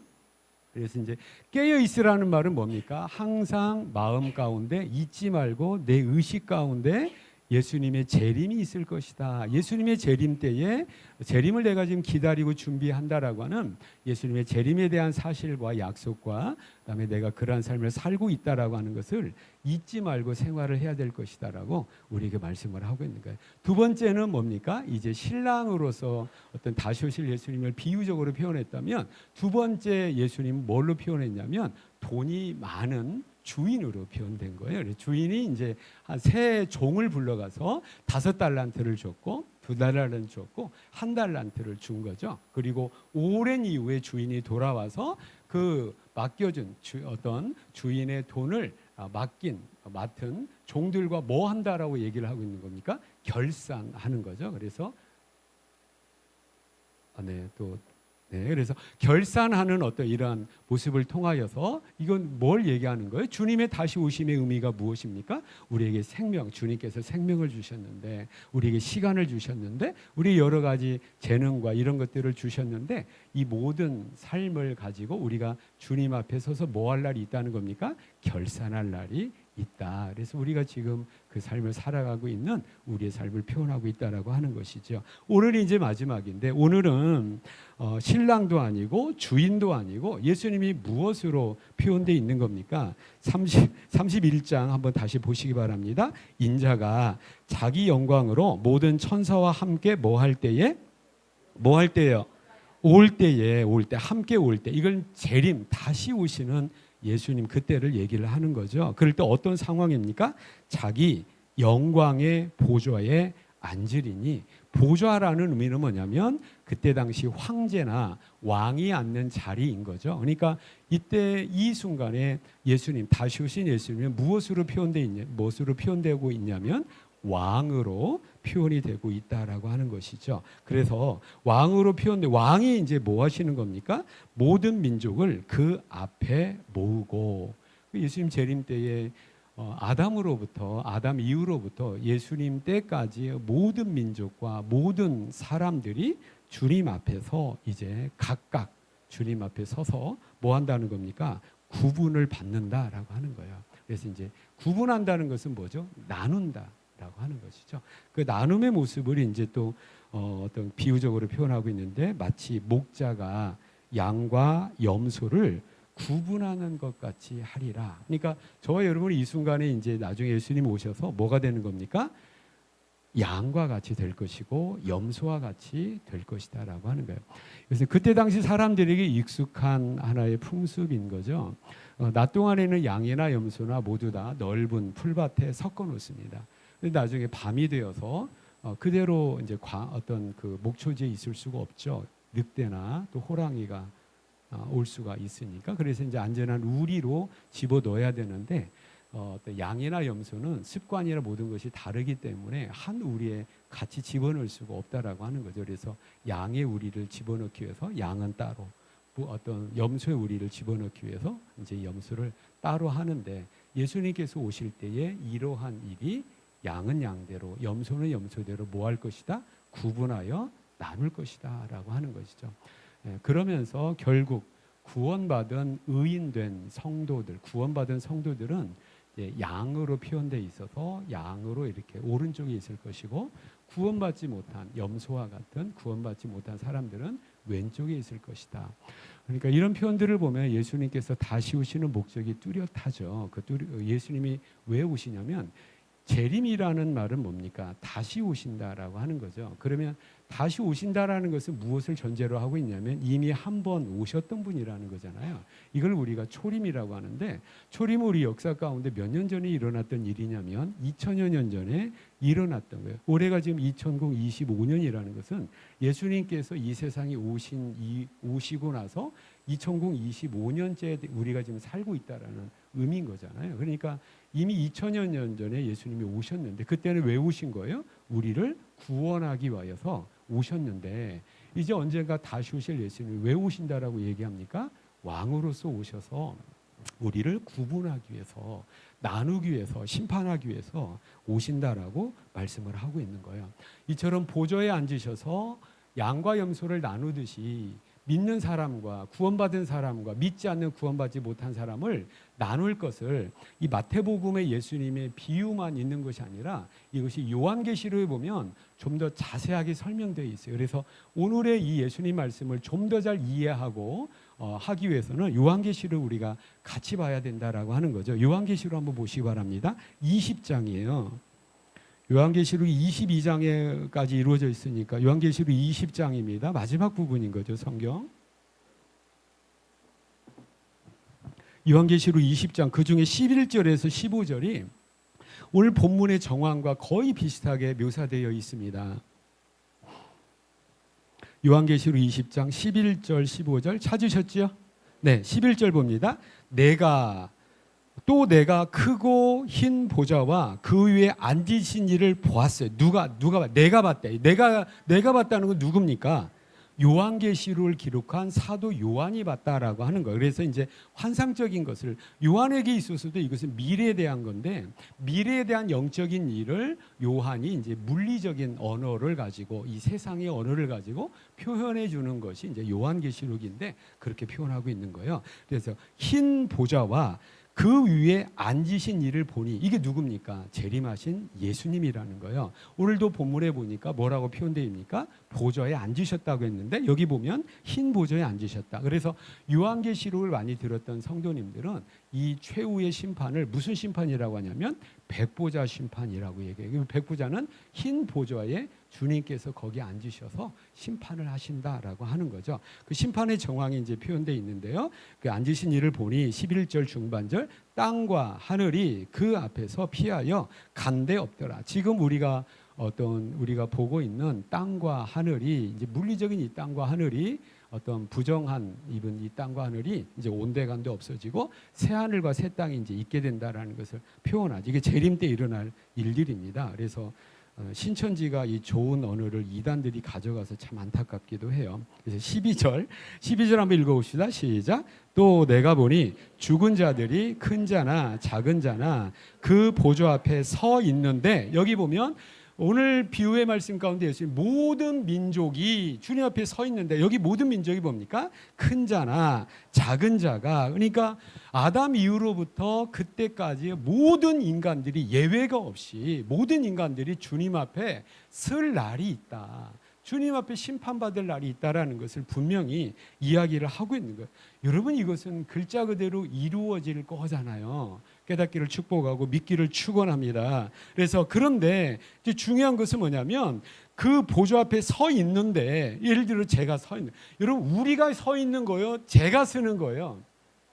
그래서 이제 깨어 있으라는 말은 뭡니까? 항상 마음 가운데 잊지 말고 내 의식 가운데 예수님의 재림이 있을 것이다. 예수님의 재림 때에 재림을 내가 지금 기다리고 준비한다라고 하는 예수님의 재림에 대한 사실과 약속과 그다음에 내가 그러한 삶을 살고 있다라고 하는 것을 잊지 말고 생활을 해야 될 것이다라고 우리에게 말씀을 하고 있는 거예요. 두 번째는 뭡니까? 이제 신랑으로서 어떤 다시 오실 예수님을 비유적으로 표현했다면 두 번째 예수님은 뭘로 표현했냐면 돈이 많은 주인으로 표현된 거예요. 주인이 이제 한 세 종을 불러가서 5달란트를 줬고 2달란트를 줬고 1달란트를 준 거죠. 그리고 오랜 이후에 주인이 돌아와서 그 맡겨준 어떤 주인의 돈을 맡은 종들과 뭐 한다라고 얘기를 하고 있는 겁니까? 결산하는 거죠. 그래서 그래서 결산하는 어떤 이러한 모습을 통하여서 이건 뭘 얘기하는 거예요? 주님의 다시 오심의 의미가 무엇입니까? 우리에게 생명, 주님께서 생명을 주셨는데 우리에게 시간을 주셨는데 우리 여러 가지 재능과 이런 것들을 주셨는데 이 모든 삶을 가지고 우리가 주님 앞에 서서 뭐 할 날이 있다는 겁니까? 결산할 날이 있다. 그래서 우리가 지금 그 삶을 살아가고 있는 우리의 삶을 표현하고 있다라고 하는 것이죠. 오늘이 이제 마지막인데 오늘은 신랑도 아니고 주인도 아니고 예수님이 무엇으로 표현되어 있는 겁니까? 31장 한번 다시 보시기 바랍니다. 인자가 자기 영광으로 모든 천사와 함께 뭐 할 때예요? 올 때 함께 올 때 이걸 재림 다시 오시는 예수님 그때를 얘기를 하는 거죠. 그럴 때 어떤 상황입니까? 자기 영광의 보좌에 앉으리니 보좌라는 의미는 뭐냐면 그때 당시 황제나 왕이 앉는 자리인 거죠. 그러니까 이때 이 순간에 예수님 다시 오신 예수님이 무엇으로 표현되고 있냐면 왕으로 표현이 되고 있다라고 하는 것이죠. 그래서 왕으로 왕이 이제 뭐 하시는 겁니까? 모든 민족을 그 앞에 모으고 예수님 재림 때에 아담 이후로부터 예수님 때까지 모든 민족과 모든 사람들이 주님 앞에서 이제 각각 주님 앞에 서서 뭐 한다는 겁니까? 구분을 받는다라고 하는 거예요. 그래서 이제 구분한다는 것은 뭐죠? 나눈다라고 하는 것이죠. 그 나눔의 모습을 이제 또 어떤 비유적으로 표현하고 있는데 마치 목자가 양과 염소를 구분하는 것 같이 하리라. 그러니까 저와 여러분이 이 순간에 이제 나중에 예수님 오셔서 뭐가 되는 겁니까? 양과 같이 될 것이고 염소와 같이 될 것이다라고 하는 거예요. 그래서 그때 당시 사람들에게 익숙한 하나의 풍습인 거죠. 낮 동안에는 양이나 염소나 모두 다 넓은 풀밭에 섞어 놓습니다. 근데 나중에 밤이 되어서 그대로 이제 어떤 그 목초지에 있을 수가 없죠. 늑대나 또 호랑이가 올 수가 있으니까. 그래서 이제 안전한 우리로 집어 넣어야 되는데 양이나 염소는 습관이나 모든 것이 다르기 때문에 한 우리에 같이 집어넣을 수가 없다라고 하는 거죠. 그래서 양의 우리를 집어넣기 위해서 양은 따로, 어떤 염소의 우리를 집어넣기 위해서 이제 염소를 따로 하는데, 예수님께서 오실 때에 이러한 일이 양은 양대로, 염소는 염소대로 뭐 할 것이다? 구분하여 나눌 것이다라고 하는 것이죠. 그러면서 결국 구원받은 의인된 성도들, 구원받은 성도들은 양으로 표현되어 있어서 양으로 이렇게 오른쪽에 있을 것이고, 구원받지 못한 염소와 같은 구원받지 못한 사람들은 왼쪽에 있을 것이다. 그러니까 이런 표현들을 보면 예수님께서 다시 오시는 목적이 뚜렷하죠. 예수님이 왜 오시냐면 재림이라는 말은 뭡니까? 다시 오신다라고 하는 거죠. 그러면 다시 오신다라는 것은 무엇을 전제로 하고 있냐면 이미 한 번 오셨던 분이라는 거잖아요. 이걸 우리가 초림이라고 하는데, 초림은 우리 역사 가운데 몇 년 전에 일어났던 일이냐면 2000여 년 전에 일어났던 거예요. 올해가 지금 2025년이라는 것은 예수님께서 이 세상에 오시고 나서 2025년째 우리가 지금 살고 있다라는 의미인 거잖아요. 그러니까 이미 2000여 년 전에 예수님이 오셨는데, 그때는 왜 오신 거예요? 우리를 구원하기 위해서 오셨는데, 이제 언젠가 다시 오실 예수님이 왜 오신다라고 얘기합니까? 왕으로서 오셔서 우리를 구분하기 위해서, 나누기 위해서, 심판하기 위해서 오신다라고 말씀을 하고 있는 거예요. 이처럼 보좌에 앉으셔서 양과 염소를 나누듯이 믿는 사람과 구원받은 사람과 믿지 않는 구원받지 못한 사람을 나눌 것을, 이 마태복음의 예수님의 비유만 있는 것이 아니라 이것이 요한계시록에 보면 좀 더 자세하게 설명되어 있어요. 그래서 오늘의 이 예수님 말씀을 좀 더 잘 이해하고 하기 위해서는 요한계시록 우리가 같이 봐야 된다라고 하는 거죠. 요한계시록 한번 보시기 바랍니다. 20장이에요. 요한계시록이 22장에까지 이루어져 있으니까 요한계시록 20장입니다. 마지막 부분인 거죠, 성경. 요한계시록 20장 그 중에 11절에서 15절이 오늘 본문의 정황과 거의 비슷하게 묘사되어 있습니다. 요한계시록 20장 11절 15절 찾으셨죠? 네, 11절 봅니다. 내가 크고 흰 보좌와 그 위에 앉으신 이를 보았어요. 내가 봤대. 내가 봤다는 건 누굽니까? 요한계시록을 기록한 사도 요한이 봤다라고 하는 거예요. 그래서 이제 환상적인 것을, 요한에게 있어서도 이것은 미래에 대한 건데, 미래에 대한 영적인 일을 요한이 이제 물리적인 언어를 가지고, 이 세상의 언어를 가지고 표현해 주는 것이 이제 요한계시록인데, 그렇게 표현하고 있는 거예요. 그래서 흰 보좌와 그 위에 앉으신 이를 보니, 이게 누굽니까? 재림하신 예수님이라는 거예요. 오늘도 본문에 보니까 뭐라고 표현되입니까? 보좌에 앉으셨다고 했는데, 여기 보면 흰 보좌에 앉으셨다. 그래서 요한계시록을 많이 들었던 성도님들은 이 최후의 심판을 무슨 심판이라고 하냐면 백보자 심판이라고 얘기해요. 백보자는 흰 보좌에 주님께서 거기 앉으셔서 심판을 하신다라고 하는 거죠. 그 심판의 정황이 이제 표현되어 있는데요. 그 앉으신 이를 보니 11절 중반절, 땅과 하늘이 그 앞에서 피하여 간데 없더라. 지금 우리가 보고 있는 땅과 하늘이, 이제 물리적인 이 땅과 하늘이 어떤 부정한 이 땅과 하늘이 이제 온데간데 없어지고 새 하늘과 새 땅이 이제 있게 된다라는 것을 표현하죠. 이게 재림 때 일어날 일들입니다. 그래서 신천지가 이 좋은 언어를 이단들이 가져가서 참 안타깝기도 해요. 그래서 12절 한번 읽어봅시다. 시작. 또 내가 보니 죽은 자들이 큰 자나 작은 자나 그 보좌 앞에 서 있는데, 여기 보면 오늘 비유의 말씀 가운데 예수님 모든 민족이 주님 앞에 서 있는데 여기 모든 민족이 뭡니까? 큰 자나 작은 자가 그러니까 아담 이후로부터 그때까지 모든 인간들이 예외가 없이 모든 인간들이 주님 앞에 설 날이 있다. 주님 앞에 심판받을 날이 있다라는 것을 분명히 이야기를 하고 있는 거예요. 여러분 이것은 글자 그대로 이루어질 거잖아요. 깨닫기를 축복하고 믿기를 축원합니다. 그래서 그런데 이제 중요한 것은 뭐냐면 그 보좌 앞에 서 있는데 예를 들어 제가 서 있는 여러분 우리가 서 있는 거요? 제가 쓰는 거예요?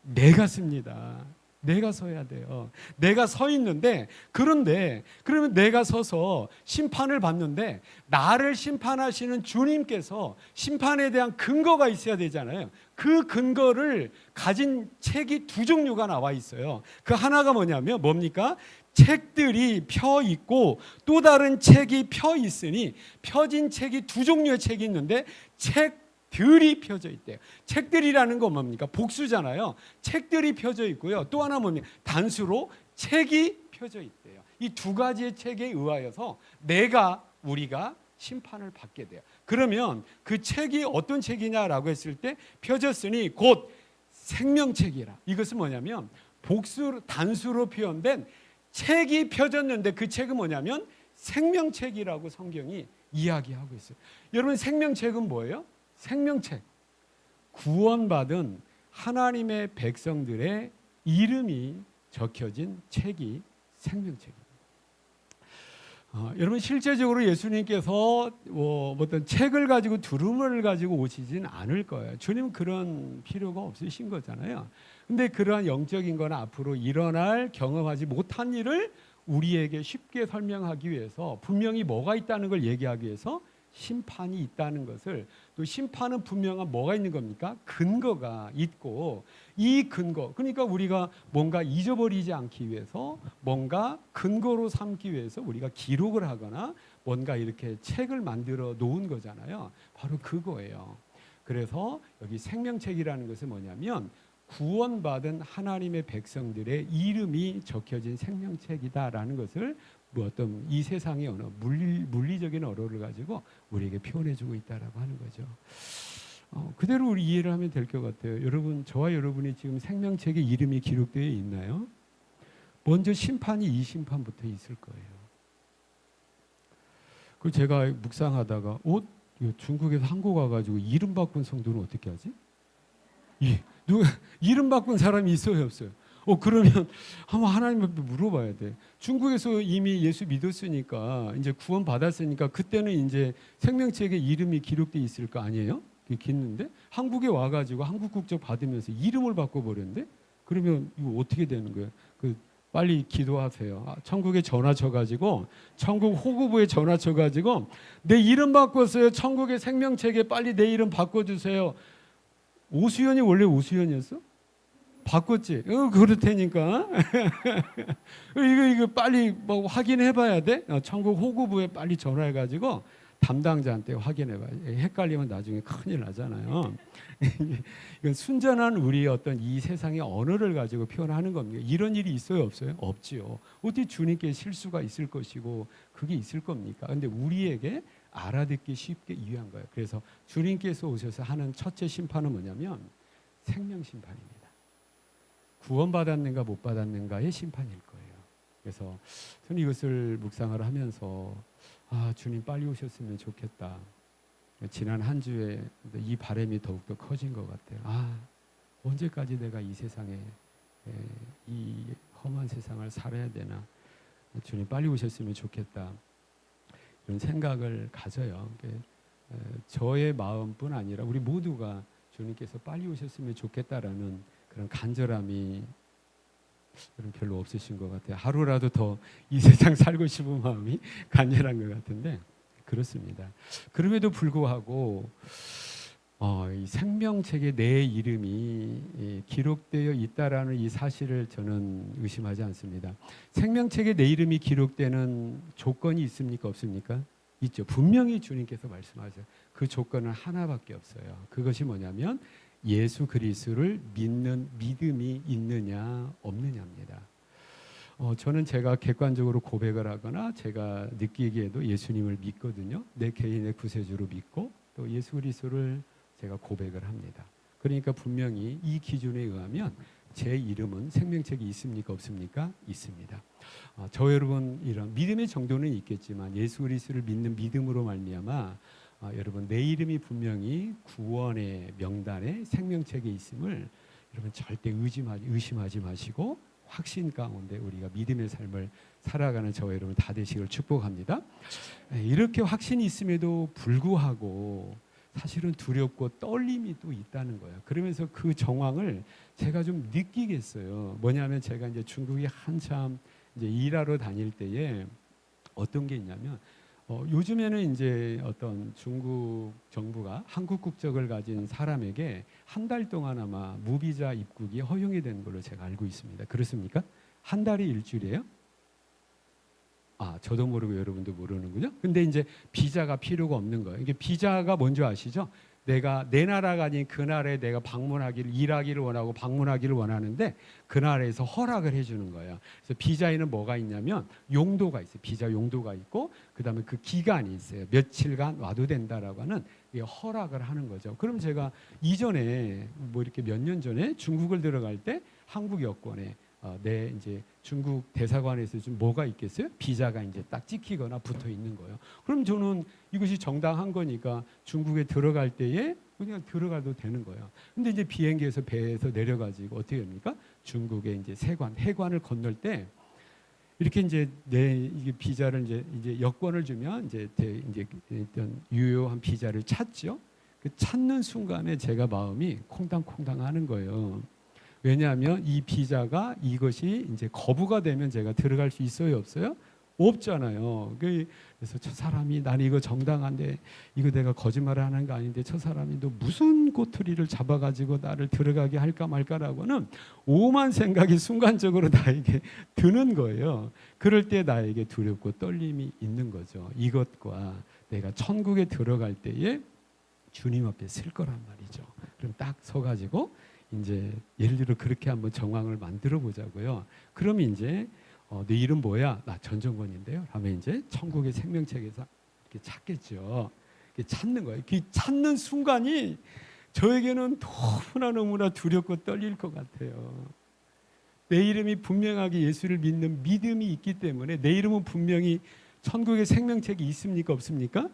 내가 씁니다. 내가 서야 돼요. 내가 서 있는데 그런데 그러면 내가 서서 심판을 받는데 나를 심판하시는 주님께서 심판에 대한 근거가 있어야 되잖아요. 그 근거를 가진 책이 두 종류가 나와 있어요. 그 하나가 뭐냐면 뭡니까? 책들이 펴 있고 또 다른 책이 펴 있으니 펴진 책이 두 종류의 책이 있는데 책들이 펴져 있대요. 책들이라는 건 뭡니까? 복수잖아요. 책들이 펴져 있고요. 또 하나 뭡니까? 단수로 책이 펴져 있대요. 이 두 가지의 책에 의하여서 우리가 심판을 받게 돼요. 그러면 그 책이 어떤 책이냐라고 했을 때 펴졌으니 곧 생명책이라. 이것은 뭐냐면 단수로 표현된 책이 펴졌는데 그 책은 뭐냐면 생명책이라고 성경이 이야기하고 있어요. 여러분 생명책은 뭐예요? 생명책. 구원받은 하나님의 백성들의 이름이 적혀진 책이 생명책입니다. 여러분 실제적으로 예수님께서 어떤 책을 가지고 두루마리를 가지고 오시진 않을 거예요. 주님은 그런 필요가 없으신 거잖아요. 근데 그러한 영적인 거나 앞으로 일어날 경험하지 못한 일을 우리에게 쉽게 설명하기 위해서 분명히 뭐가 있다는 걸 얘기하기 위해서 심판이 있다는 것을 또 심판은 분명한 뭐가 있는 겁니까? 근거가 있고 이 근거 그러니까 우리가 뭔가 잊어버리지 않기 위해서 뭔가 근거로 삼기 위해서 우리가 기록을 하거나 뭔가 이렇게 책을 만들어 놓은 거잖아요. 바로 그거예요. 그래서 여기 생명책이라는 것은 뭐냐면 구원받은 하나님의 백성들의 이름이 적혀진 생명책이다라는 것을 어떤 이 세상의 언어, 물리적인 언어를 가지고 우리에게 표현해주고 있다라고 하는 거죠. 그대로 우리 이해를 하면 될 것 같아요. 여러분, 저와 여러분이 지금 생명책에 이름이 기록되어 있나요? 먼저 심판이 이 심판부터 있을 거예요. 그 제가 묵상하다가, 중국에서 한국 와가지고 이름 바꾼 성도는 어떻게 하지? 누가 이름 바꾼 사람이 있어요, 없어요? 그러면 한번 하나님 앞에 물어봐야 돼. 중국에서 이미 예수 믿었으니까 이제 구원 받았으니까 그때는 이제 생명책에 이름이 기록돼 있을 거 아니에요? 있는데 한국에 와가지고 한국 국적 받으면서 이름을 바꿔버렸는데 그러면 이거 어떻게 되는 거예요? 빨리 기도하세요. 천국에 전화 쳐가지고 천국 호구부에 전화 쳐가지고 내 이름 바꿨어요. 천국의 생명책에 빨리 내 이름 바꿔주세요. 오수연이 원래 오수연이었어? 바꿨지. 그렇다니까. 이거 빨리 뭐 확인해봐야 돼. 천국 호구부에 빨리 전화해가지고 담당자한테 확인해봐야 돼. 헷갈리면 나중에 큰일 나잖아요. 이건 순전한 우리 어떤 이 세상의 언어를 가지고 표현하는 겁니다. 이런 일이 있어요, 없어요? 없지요. 어떻게 주님께 실수가 있을 것이고 그게 있을 겁니까? 근데 우리에게 알아듣기 쉽게 위한 거예요. 그래서 주님께서 오셔서 하는 첫째 심판은 뭐냐면 생명 심판입니다. 구원받았는가 못 받았는가의 심판일 거예요. 그래서 저는 이것을 묵상을 하면서 주님 빨리 오셨으면 좋겠다. 지난 한 주에 이 바람이 더욱더 커진 것 같아요. 언제까지 내가 이 세상에 이 험한 세상을 살아야 되나. 주님 빨리 오셨으면 좋겠다. 이런 생각을 가져요. 저의 마음뿐 아니라 우리 모두가 주님께서 빨리 오셨으면 좋겠다라는 그런 간절함이 별로 없으신 것 같아요. 하루라도 더 이 세상 살고 싶은 마음이 간절한 것 같은데 그렇습니다. 그럼에도 불구하고 이 생명책에 내 이름이 기록되어 있다라는 이 사실을 저는 의심하지 않습니다. 생명책에 내 이름이 기록되는 조건이 있습니까? 없습니까? 있죠. 분명히 주님께서 말씀하세요. 그 조건은 하나밖에 없어요. 그것이 뭐냐면 예수 그리스도를 믿는 믿음이 있느냐 없느냐입니다. 저는 제가 객관적으로 고백을 하거나 제가 느끼기에도 예수님을 믿거든요. 내 개인의 구세주로 믿고 또 예수 그리스도를 제가 고백을 합니다. 그러니까 분명히 이 기준에 의하면 제 이름은 생명책이 있습니까? 없습니까? 있습니다. 저 여러분 이런 믿음의 정도는 있겠지만 예수 그리스도를 믿는 믿음으로 말미암아 여러분 내 이름이 분명히 구원의 명단에 생명책에 있음을 여러분 절대 의심하지 마시고 확신 가운데 우리가 믿음의 삶을 살아가는 저와 여러분 다 되시기를 축복합니다. 이렇게 확신이 있음에도 불구하고 사실은 두렵고 떨림이 또 있다는 거예요. 그러면서 그 정황을 제가 좀 느끼겠어요. 뭐냐면 제가 이제 중국에 한참 이제 일하러 다닐 때에 어떤 게 있냐면 요즘에는 이제 어떤 중국 정부가 한국 국적을 가진 사람에게 한 달 동안 아마 무비자 입국이 허용이 된 걸로 제가 알고 있습니다. 그렇습니까? 한 달이 일주일이에요? 저도 모르고 여러분도 모르는군요. 근데 이제 비자가 필요가 없는 거예요. 이게 비자가 뭔지 아시죠? 내가 내 나라가 아닌 그 나라에 내가 방문하기를 일하기를 원하고 방문하기를 원하는데 그 나라에서 허락을 해주는 거예요. 그래서 비자에는 뭐가 있냐면 용도가 있어요. 비자 용도가 있고 그다음에 그 기간이 있어요. 며칠간 와도 된다라고 하는 허락을 하는 거죠. 그럼 제가 이전에 뭐 이렇게 몇 년 전에 중국을 들어갈 때 한국 여권에 내 이제 중국 대사관에서 좀 뭐가 있겠어요? 비자가 이제 딱 찍히거나 붙어 있는 거예요. 그럼 저는 이것이 정당한 거니까 중국에 들어갈 때에 그냥 들어가도 되는 거예요. 근데 이제 비행기에서 배에서 내려가지고 어떻게 합니까? 중국의 이제 해관을 건널 때 이렇게 이제 내 이게 비자를 이제 여권을 주면 이제 일단 유효한 비자를 찾죠. 그 찾는 순간에 제가 마음이 콩당콩당 하는 거예요. 왜냐하면 이 비자가 이것이 이제 거부가 되면 제가 들어갈 수 있어요, 없어요? 없잖아요. 그래서 저 사람이 나는 이거 정당한데 이거 내가 거짓말을 하는 거 아닌데 저 사람이 또 무슨 꼬투리를 잡아가지고 나를 들어가게 할까 말까라고는 오만 생각이 순간적으로 나에게 드는 거예요. 그럴 때 나에게 두렵고 떨림이 있는 거죠. 이것과 내가 천국에 들어갈 때에 주님 앞에 설 거란 말이죠. 그럼 딱 서가지고 이제 예를 들어 그렇게 한번 정황을 만들어 보자고요. 그럼 이제 내 이름 뭐야? 나 전정권인데요. 하면 이제 천국의 생명책에서 이렇게 찾겠죠. 이렇게 찾는 거예요. 그 찾는 순간이 저에게는 너무나 두렵고 떨릴 것 같아요. 내 이름이 분명하게 예수를 믿는 믿음이 있기 때문에 내 이름은 분명히 천국의 생명책이 있습니까? 없습니까?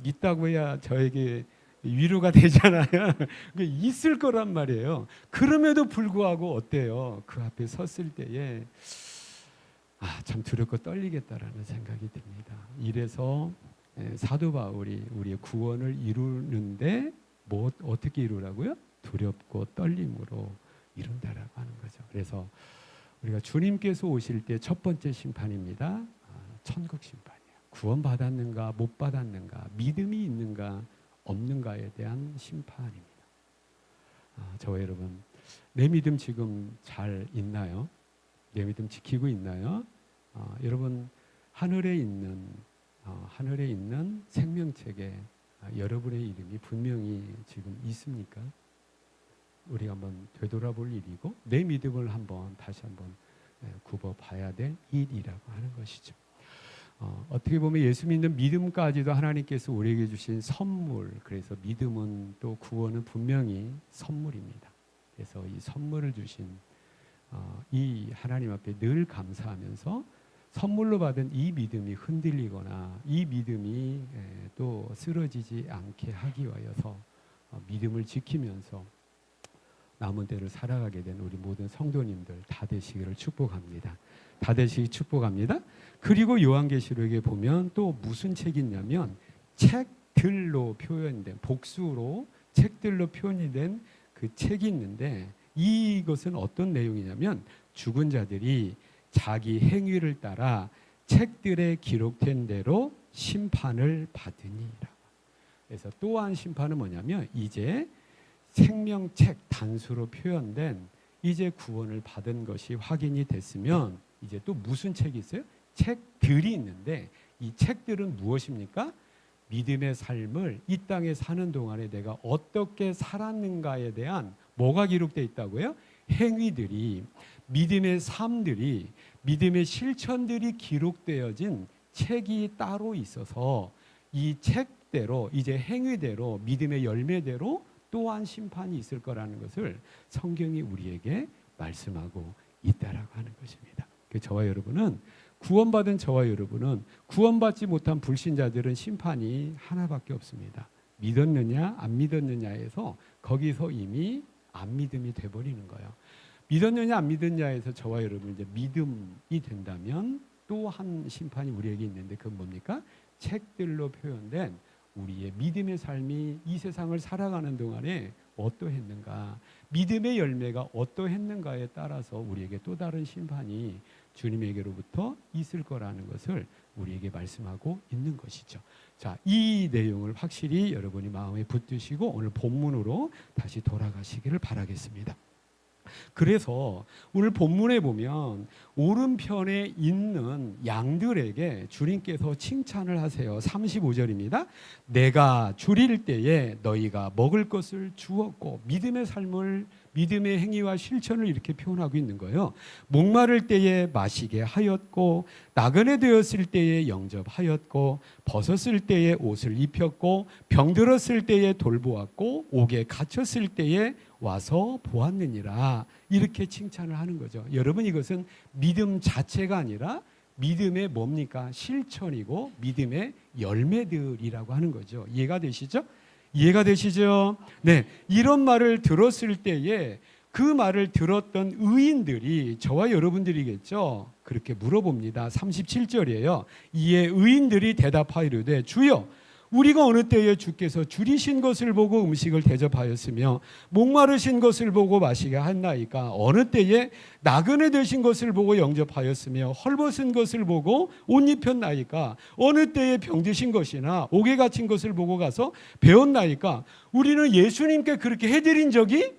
있다고 해야 저에게 위로가 되잖아요. 있을 거란 말이에요. 그럼에도 불구하고 어때요? 그 앞에 섰을 때에 참 두렵고 떨리겠다라는 생각이 듭니다. 이래서 사도 바울이 우리의 구원을 이루는데 어떻게 이루라고요? 두렵고 떨림으로 이룬다라고 하는 거죠. 그래서 우리가 주님께서 오실 때 첫 번째 심판입니다. 천국 심판이에요. 구원 받았는가 못 받았는가 믿음이 있는가 없는가에 대한 심판입니다. 저와 여러분 내 믿음 지금 잘 있나요? 내 믿음 지키고 있나요? 여러분 하늘에 있는 생명책에 여러분의 이름이 분명히 지금 있습니까? 우리가 한번 되돌아볼 일이고 내 믿음을 다시 한번 굽어봐야 될 일이라고 하는 것이죠. 어떻게 보면 예수 믿는 믿음까지도 하나님께서 우리에게 주신 선물. 그래서 믿음은 또 구원은 분명히 선물입니다. 그래서 이 선물을 주신 이 하나님 앞에 늘 감사하면서 선물로 받은 이 믿음이 흔들리거나 이 믿음이 또 쓰러지지 않게 하기 위하여서 믿음을 지키면서 남은 때를 살아가게 된 우리 모든 성도님들 다 되시기를 축복합니다. 다 되시기 축복합니다. 그리고 요한계시록에 보면 또 무슨 책이 있냐면 책들로 표현된 복수로 책들로 표현이 된 그 책이 있는데 이것은 어떤 내용이냐면 죽은 자들이 자기 행위를 따라 책들에 기록된 대로 심판을 받으니라. 그래서 또한 심판은 뭐냐면 이제 생명책 단수로 표현된 이제 구원을 받은 것이 확인이 됐으면 이제 또 무슨 책이 있어요? 책들이 있는데 이 책들은 무엇입니까? 믿음의 삶을 이 땅에 사는 동안에 내가 어떻게 살았는가에 대한 뭐가 기록되어 있다고요? 행위들이 믿음의 삶들이, 믿음의 실천들이 기록되어진 책이 따로 있어서 이 책대로, 이제 행위대로, 믿음의 열매대로 또한 심판이 있을 거라는 것을 성경이 우리에게 말씀하고 있다라고 하는 것입니다. 저와 여러분은, 구원받은 저와 여러분은, 구원받지 못한 불신자들은 심판이 하나밖에 없습니다. 믿었느냐 안 믿었느냐에서 거기서 이미 안 믿음이 돼버리는 거예요. 믿었느냐 안 믿었느냐에서 저와 여러분 이제 믿음이 된다면 또 한 심판이 우리에게 있는데, 그건 뭡니까? 책들로 표현된 우리의 믿음의 삶이 이 세상을 살아가는 동안에 어떠했는가, 믿음의 열매가 어떠했는가에 따라서 우리에게 또 다른 심판이 주님에게로부터 있을 거라는 것을 우리에게 말씀하고 있는 것이죠. 자, 이 내용을 확실히 여러분이 마음에 붙드시고 오늘 본문으로 다시 돌아가시기를 바라겠습니다. 그래서 오늘 본문에 보면 오른편에 있는 양들에게 주님께서 칭찬을 하세요. 35절입니다. 내가 줄일 때에 너희가 먹을 것을 주었고, 믿음의 삶을, 믿음의 행위와 실천을 이렇게 표현하고 있는 거예요. 목마를 때에 마시게 하였고, 나그네 되었을 때에 영접하였고, 벗었을 때에 옷을 입혔고, 병들었을 때에 돌보았고, 옥에 갇혔을 때에 와서 보았느니라. 이렇게 칭찬을 하는 거죠. 여러분, 이것은 믿음 자체가 아니라 믿음의 뭡니까? 실천이고 믿음의 열매들이라고 하는 거죠. 이해가 되시죠? 이해가 되시죠? 네, 이런 말을 들었을 때에 그 말을 들었던 의인들이 저와 여러분들이겠죠. 그렇게 물어봅니다. 37절이에요. 이에 의인들이 대답하이르되 주여, 우리가 어느 때에 주께서 줄이신 것을 보고 음식을 대접하였으며 목마르신 것을 보고 마시게 했나이까? 어느 때에 나그네 되신 것을 보고 영접하였으며 헐벗은 것을 보고 옷 입혔나이까? 어느 때에 병드신 것이나 옥에 갇힌 것을 보고 가서 배웠나이까? 우리는 예수님께 그렇게 해드린 적이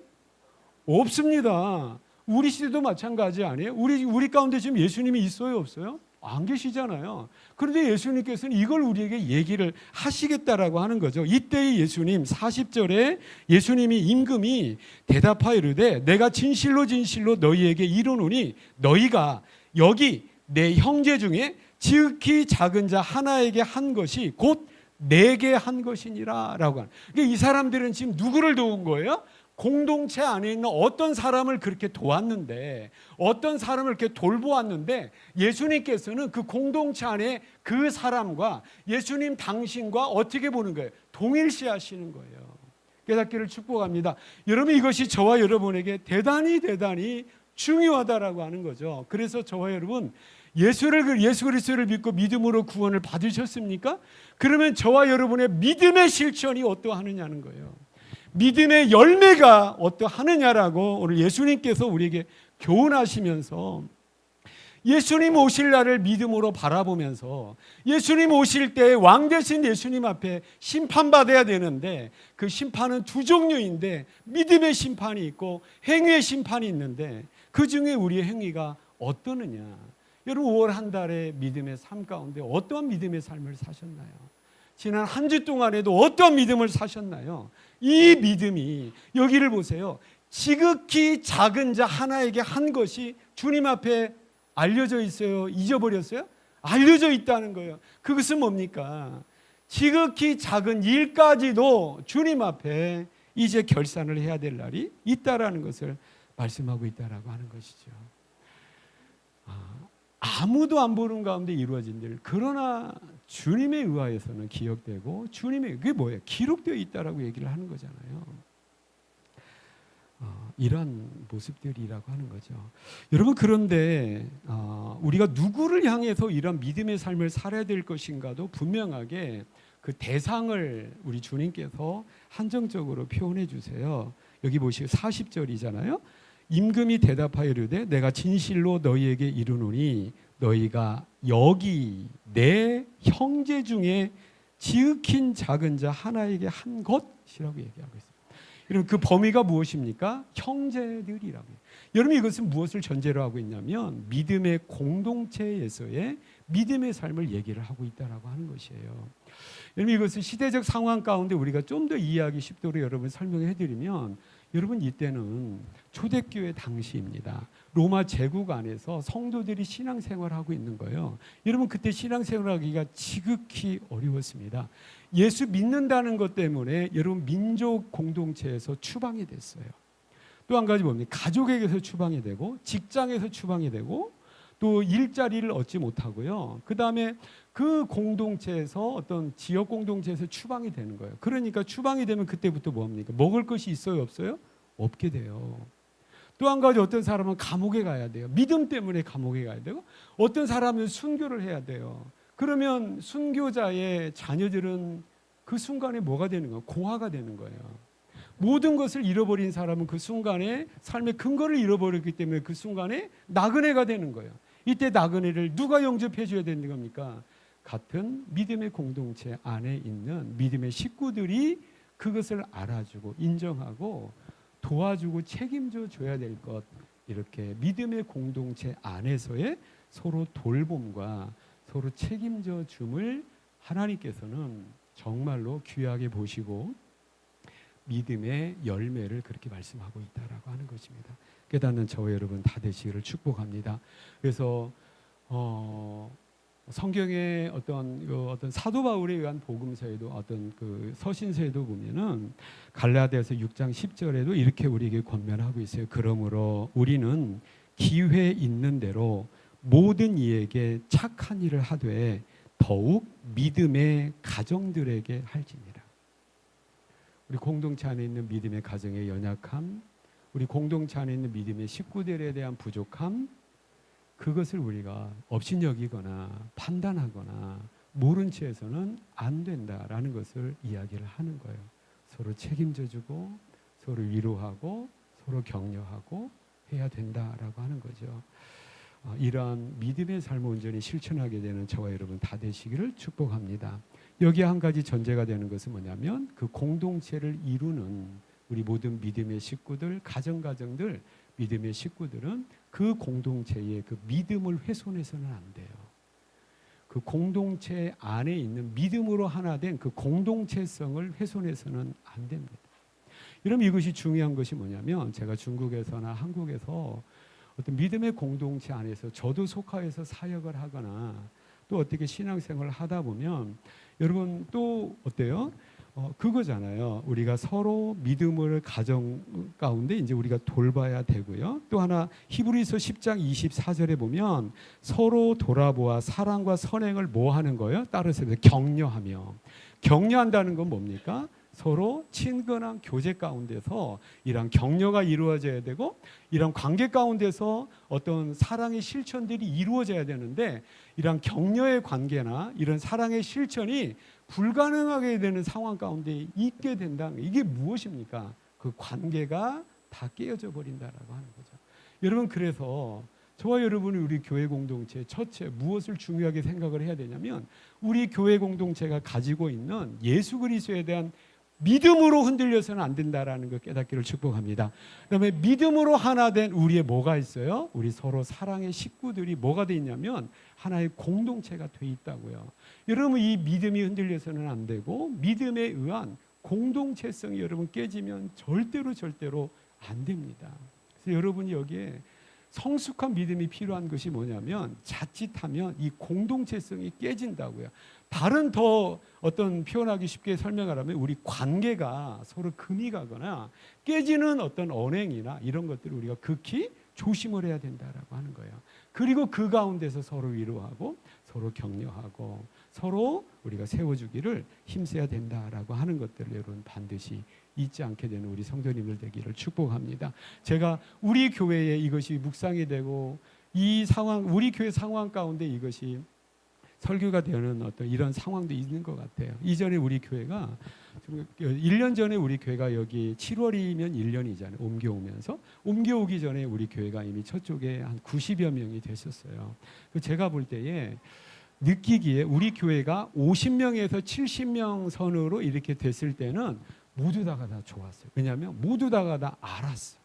없습니다. 우리 시대도 마찬가지 아니에요? 우리 가운데 지금 예수님이 있어요, 없어요? 안 계시잖아요. 그런데 예수님께서는 이걸 우리에게 얘기를 하시겠다라고 하는 거죠. 이때의 예수님, 40절에 예수님이 임금이 대답하이르되 내가 진실로 진실로 너희에게 이르노니 너희가 여기 내 형제 중에 지극히 작은 자 하나에게 한 것이 곧 내게 한 것이니라 라고 하는. 그러니까 이 사람들은 지금 누구를 도운 거예요? 공동체 안에 있는 어떤 사람을 그렇게 도왔는데, 어떤 사람을 이렇게 돌보았는데, 예수님께서는 그 공동체 안에 그 사람과 예수님 당신과 어떻게 보는 거예요? 동일시하시는 거예요. 깨닫기를 축복합니다. 여러분, 이것이 저와 여러분에게 대단히 중요하다라고 하는 거죠. 그래서 저와 여러분, 예수 그리스도를 믿고 믿음으로 구원을 받으셨습니까? 그러면 저와 여러분의 믿음의 실천이 어떠하느냐는 거예요. 믿음의 열매가 어떠하느냐라고 오늘 예수님께서 우리에게 교훈하시면서, 예수님 오실 날을 믿음으로 바라보면서 예수님 오실 때 왕 되신 예수님 앞에 심판받아야 되는데, 그 심판은 두 종류인데 믿음의 심판이 있고 행위의 심판이 있는데, 그 중에 우리의 행위가 어떠느냐. 여러분, 5월 한 달의 믿음의 삶 가운데 어떠한 믿음의 삶을 사셨나요? 지난 한 주 동안에도 어떠한 믿음을 사셨나요? 이 믿음이, 여기를 보세요. 지극히 작은 자 하나에게 한 것이 주님 앞에 알려져 있어요? 잊어버렸어요? 알려져 있다는 거예요. 그것은 뭡니까? 지극히 작은 일까지도 주님 앞에 이제 결산을 해야 될 날이 있다라는 것을 말씀하고 있다라고 하는 것이죠. 아무도 안 보는 가운데 이루어진 일, 그러나 주님에 의하여서는 기억되고, 주님의, 그게 뭐예요? 기록되어 있다라고 얘기를 하는 거잖아요. 이러한 모습들이라고 하는 거죠. 여러분, 그런데 우리가 누구를 향해서 이런 믿음의 삶을 살아야 될 것인가도 분명하게 그 대상을 우리 주님께서 한정적으로 표현해 주세요. 여기 보시고 40절이잖아요. 임금이 대답하이르되 내가 진실로 너희에게 이르노니 너희가 여기 내 형제 중에 지극히 작은 자 하나에게 한 것이라고 얘기하고 있습니다. 여러분, 그 범위가 무엇입니까? 형제들이라고. 여러분, 이것은 무엇을 전제로 하고 있냐면 믿음의 공동체에서의 믿음의 삶을 얘기를 하고 있다라고 하는 것이에요. 여러분, 이것은 시대적 상황 가운데 우리가 좀 더 이해하기 쉽도록 여러분 설명해 드리면, 여러분 이때는 초대교회 당시입니다. 로마 제국 안에서 성도들이 신앙생활하고 있는 거예요. 여러분 그때 신앙생활하기가 지극히 어려웠습니다. 예수 믿는다는 것 때문에 여러분 민족 공동체에서 추방이 됐어요. 또 한 가지 뭡니까? 가족에게서 추방이 되고 직장에서 추방이 되고 또 일자리를 얻지 못하고요. 그 다음에 그 공동체에서 어떤 지역 공동체에서 추방이 되는 거예요. 그러니까 추방이 되면 그때부터 뭡니까? 먹을 것이 있어요, 없어요? 없게 돼요. 또 한 가지 어떤 사람은 감옥에 가야 돼요. 믿음 때문에 감옥에 가야 되고 어떤 사람은 순교를 해야 돼요. 그러면 순교자의 자녀들은 그 순간에 뭐가 되는 거예요? 고아가 되는 거예요. 모든 것을 잃어버린 사람은 그 순간에 삶의 근거를 잃어버렸기 때문에 그 순간에 나그네가 되는 거예요. 이때 나그네를 누가 영접해 줘야 되는 겁니까? 같은 믿음의 공동체 안에 있는 믿음의 식구들이 그것을 알아주고 인정하고 도와주고 책임져 줘야 될 것, 이렇게 믿음의 공동체 안에서의 서로 돌봄과 서로 책임져 줌을 하나님께서는 정말로 귀하게 보시고 믿음의 열매를 그렇게 말씀하고 있다라고 하는 것입니다. 깨닫는 저와 여러분 다 되시기를 축복합니다. 그래서 성경의 어떤 사도 바울에 의한 복음서에도 어떤 그 서신서에도 보면은 갈라디아서 6장 10절에도 이렇게 우리에게 권면하고 있어요. 그러므로 우리는 기회 있는 대로 모든 이에게 착한 일을 하되 더욱 믿음의 가정들에게 할지니라. 우리 공동체 안에 있는 믿음의 가정의 연약함, 우리 공동체 안에 있는 믿음의 식구들에 대한 부족함, 그것을 우리가 업신여기거나 판단하거나 모른 채 해서는 안 된다라는 것을 이야기를 하는 거예요. 서로 책임져주고 서로 위로하고 서로 격려하고 해야 된다라고 하는 거죠. 이러한 믿음의 삶을 온전히 실천하게 되는 저와 여러분 다 되시기를 축복합니다. 여기에 한 가지 전제가 되는 것은 뭐냐면 그 공동체를 이루는 우리 모든 믿음의 식구들, 가정들, 믿음의 식구들은 그 공동체의 그 믿음을 훼손해서는 안 돼요. 그 공동체 안에 있는 믿음으로 하나 된 그 공동체성을 훼손해서는 안 됩니다. 여러분 이것이 중요한 것이 뭐냐면 제가 중국에서나 한국에서 어떤 믿음의 공동체 안에서 저도 속하여서 사역을 하거나 또 어떻게 신앙생활을 하다 보면 여러분 또 어때요? 그거잖아요. 우리가 서로 믿음을 가정 가운데 이제 우리가 돌봐야 되고요. 또 하나 히브리서 10장 24절에 보면 서로 돌아보아 사랑과 선행을 뭐 하는 거예요? 따라서 격려하며. 격려한다는 건 뭡니까? 서로 친근한 교제 가운데서 이런 격려가 이루어져야 되고 이런 관계 가운데서 어떤 사랑의 실천들이 이루어져야 되는데 이런 격려의 관계나 이런 사랑의 실천이 불가능하게 되는 상황 가운데 있게 된다면 이게 무엇입니까? 그 관계가 다 깨어져 버린다라고 하는 거죠. 여러분 그래서 저와 여러분이 우리 교회 공동체 첫째 무엇을 중요하게 생각을 해야 되냐면 우리 교회 공동체가 가지고 있는 예수 그리스도에 대한 믿음으로 흔들려서는 안 된다라는 걸 깨닫기를 축복합니다. 그다음에 믿음으로 하나 된 우리의 뭐가 있어요? 우리 서로 사랑의 식구들이 뭐가 돼 있냐면 하나의 공동체가 돼 있다고요. 여러분 이 믿음이 흔들려서는 안 되고 믿음에 의한 공동체성이 여러분 깨지면 절대로 안 됩니다. 그래서 여러분이 여기에 성숙한 믿음이 필요한 것이 뭐냐면 자칫하면 이 공동체성이 깨진다고요. 다른 더 어떤 표현하기 쉽게 설명하라면 우리 관계가 서로 금이 가거나 깨지는 어떤 언행이나 이런 것들을 우리가 극히 조심을 해야 된다라고 하는 거예요. 그리고 그 가운데서 서로 위로하고 서로 격려하고 서로 우리가 세워주기를 힘써야 된다라고 하는 것들을 여러분 반드시 잊지 않게 되는 우리 성도님들 되기를 축복합니다. 제가 우리 교회에 이것이 묵상이 되고 이 상황 우리 교회 상황 가운데 이것이 설교가 되는 어떤 이런 상황도 있는 것 같아요. 이전에 우리 교회가 1년 전에 우리 교회가 여기 7월이면 1년이잖아요. 옮겨오기 전에 우리 교회가 이미 저쪽에 한 90여 명이 됐었어요. 제가 볼 때에 느끼기에 우리 교회가 50명에서 70명 선으로 이렇게 됐을 때는 모두 다가 다 좋았어요. 왜냐하면 모두 다가 다 알았어요.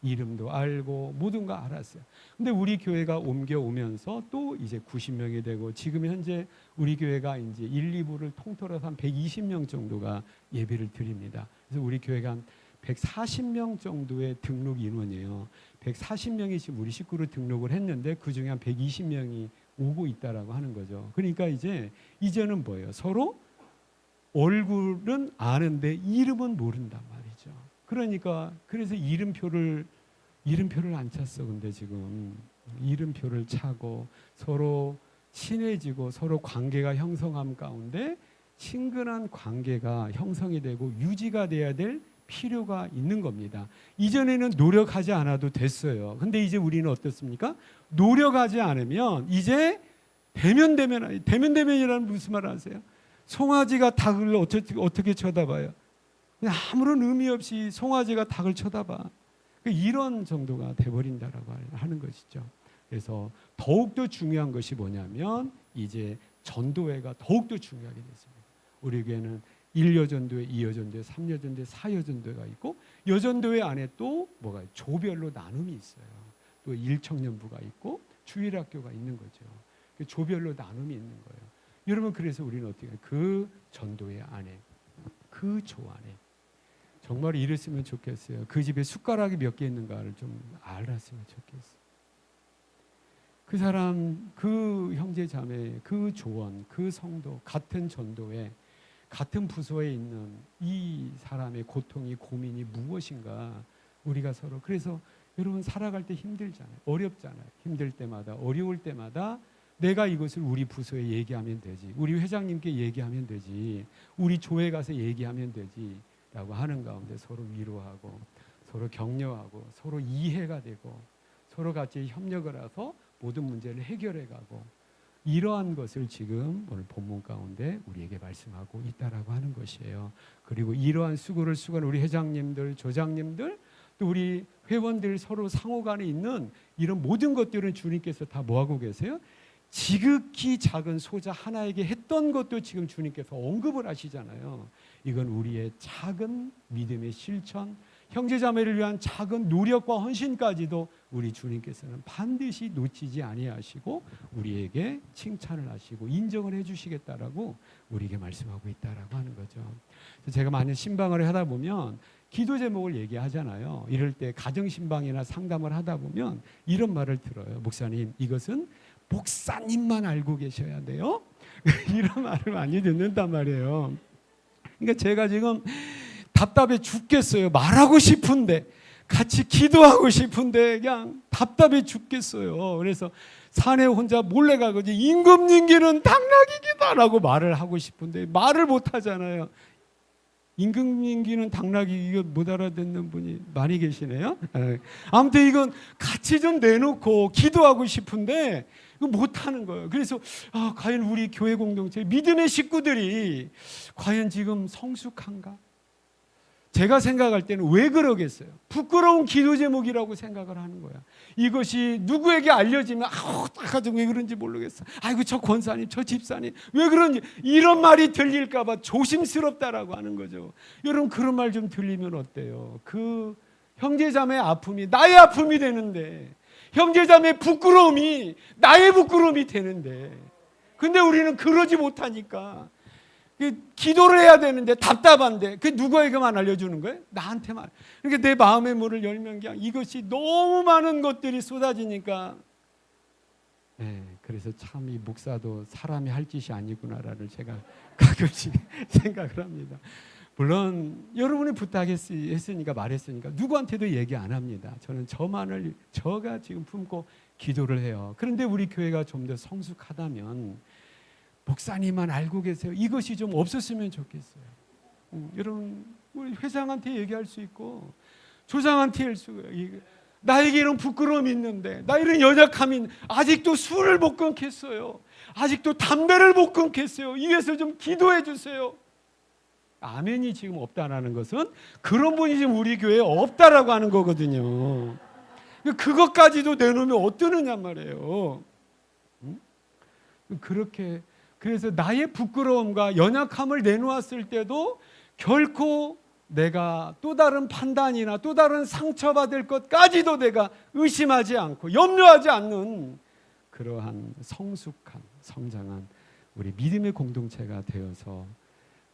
이름도 알고 모든 거 알았어요. 근데 우리 교회가 옮겨오면서 또 이제 90명이 되고 지금 현재 우리 교회가 이제 1, 2부를 통틀어서 한 120명 정도가 예배를 드립니다. 그래서 우리 교회가 한 140명 정도의 등록 인원이에요. 140명이 지금 우리 식구로 등록을 했는데 그중에 한 120명이 오고 있다라고 하는 거죠. 그러니까 이제는 뭐예요? 서로 얼굴은 아는데 이름은 모른단 말이죠. 그러니까 그래서 이름표를 안 찼어. 근데 지금 이름표를 차고 서로 친해지고 서로 관계가 형성함 가운데 친근한 관계가 형성이 되고 유지가 돼야 될 필요가 있는 겁니다. 이전에는 노력하지 않아도 됐어요. 근데 이제 우리는 어떻습니까? 노력하지 않으면 이제 대면이라는 무슨 말 아세요? 송아지가 닭을 어떻게 쳐다봐요? 그냥 아무런 의미 없이 송아지가 닭을 쳐다봐. 이런 정도가 돼버린다라고 하는 것이죠. 그래서 더욱더 중요한 것이 뭐냐면 이제 전도회가 더욱더 중요하게 됐습니다. 우리 교회는 1여전도회, 2여전도회, 3여전도회, 4여전도회가 있고 여전도회 안에 또 뭐가 조별로 나눔이 있어요. 또 일청년부가 있고 주일학교가 있는 거죠. 조별로 나눔이 있는 거예요. 여러분 그래서 우리는 어떻게 해요? 그 전도회 안에 그 조 안에 정말 이랬으면 좋겠어요. 그 집에 숟가락이 몇 개 있는가를 좀 알았으면 좋겠어요. 그 사람, 그 형제 자매, 그 조원, 그 성도, 같은 전도회, 같은 부서에 있는 이 사람의 고통이 고민이 무엇인가 우리가 서로 그래서 여러분 살아갈 때 힘들잖아요. 어렵잖아요. 힘들 때마다 어려울 때마다 내가 이것을 우리 부서에 얘기하면 되지. 우리 회장님께 얘기하면 되지. 우리 조에 가서 얘기하면 되지. 라고 하는 가운데 서로 위로하고 서로 격려하고 서로 이해가 되고 서로 같이 협력을 해서 모든 문제를 해결해 가고 이러한 것을 지금 오늘 본문 가운데 우리에게 말씀하고 있다라고 하는 것이에요. 그리고 이러한 수고를 수고한 우리 회장님들, 조장님들 또 우리 회원들 서로 상호간에 있는 이런 모든 것들은 주님께서 다 뭐하고 계세요? 지극히 작은 소자 하나에게 했던 것도 지금 주님께서 언급을 하시잖아요. 이건 우리의 작은 믿음의 실천, 형제자매를 위한 작은 노력과 헌신까지도 우리 주님께서는 반드시 놓치지 아니하시고 우리에게 칭찬을 하시고 인정을 해주시겠다라고 우리에게 말씀하고 있다라고 하는 거죠. 제가 많이 신방을 하다 보면 기도 제목을 얘기하잖아요. 이럴 때 가정 신방이나 상담을 하다 보면 이런 말을 들어요. 목사님, 이것은 목사님만 알고 계셔야 돼요. 이런 말을 많이 듣는단 말이에요. 그러니까 제가 지금 답답해 죽겠어요. 말하고 싶은데 같이 기도하고 싶은데 그냥 답답해 죽겠어요. 그래서 산에 혼자 몰래 가거든요. 임금님기는 당나귀기다라고 말을 하고 싶은데 말을 못 하잖아요. 임금님기는 당나귀 이거 못 알아듣는 분이 많이 계시네요. 아무튼 이건 같이 좀 내놓고 기도하고 싶은데 이거 못 하는 거예요. 그래서 과연 우리 교회 공동체 믿음의 식구들이 과연 지금 성숙한가? 제가 생각할 때는 왜 그러겠어요? 부끄러운 기도 제목이라고 생각을 하는 거야. 이것이 누구에게 알려지면 어떡하죠? 왜 그런지 모르겠어. 아이고 저 권사님, 저 집사님 왜 그런지 이런 말이 들릴까 봐 조심스럽다라고 하는 거죠. 여러분 그런 말 좀 들리면 어때요? 그 형제자매의 아픔이 나의 아픔이 되는데 형제자매의 부끄러움이 나의 부끄러움이 되는데 근데 우리는 그러지 못하니까 기도를 해야 되는데 답답한데 그 누구에게만 알려주는 거예요? 나한테만. 그러니까 내 마음의 문을 열면 그냥 이것이 너무 많은 것들이 쏟아지니까 그래서 참 이 목사도 사람이 할 짓이 아니구나라를 제가 가끔씩 생각을 합니다. 물론 여러분이 부탁했으니까 말했으니까 누구한테도 얘기 안 합니다. 저는 저만을 저가 지금 품고 기도를 해요. 그런데 우리 교회가 좀 더 성숙하다면 목사님만 알고 계세요. 이것이 좀 없었으면 좋겠어요. 여러분 우리 회장한테 얘기할 수 있고 조장한테 할 수 있고 나에게 이런 부끄러움이 있는데 나 이런 연약함이 아직도 술을 못 끊겠어요. 아직도 담배를 못 끊겠어요. 이래서 좀 기도해 주세요. 아멘이 지금 없다라는 것은 그런 분이 지금 우리 교회에 없다라고 하는 거거든요. 그것까지도 내놓으면 어떠느냐 말이에요. 그렇게 그래서 나의 부끄러움과 연약함을 내놓았을 때도 결코 내가 또 다른 판단이나 또 다른 상처받을 것까지도 내가 의심하지 않고 염려하지 않는 그러한 성숙한 성장한 우리 믿음의 공동체가 되어서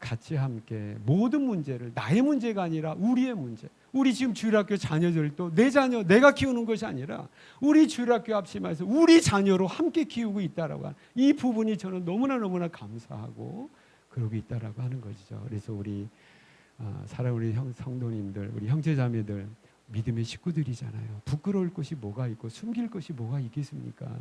같이 함께 모든 문제를 나의 문제가 아니라 우리의 문제, 우리 지금 주일학교 자녀들도 내 자녀 내가 키우는 것이 아니라 우리 주일학교 합심해서 우리 자녀로 함께 키우고 있다라고 하는 이 부분이 저는 너무나 감사하고 그러고 있다라고 하는 것이죠. 그래서 우리 사랑하는 우리 성도님들, 우리 형제자매들 믿음의 식구들이잖아요. 부끄러울 것이 뭐가 있고 숨길 것이 뭐가 있겠습니까?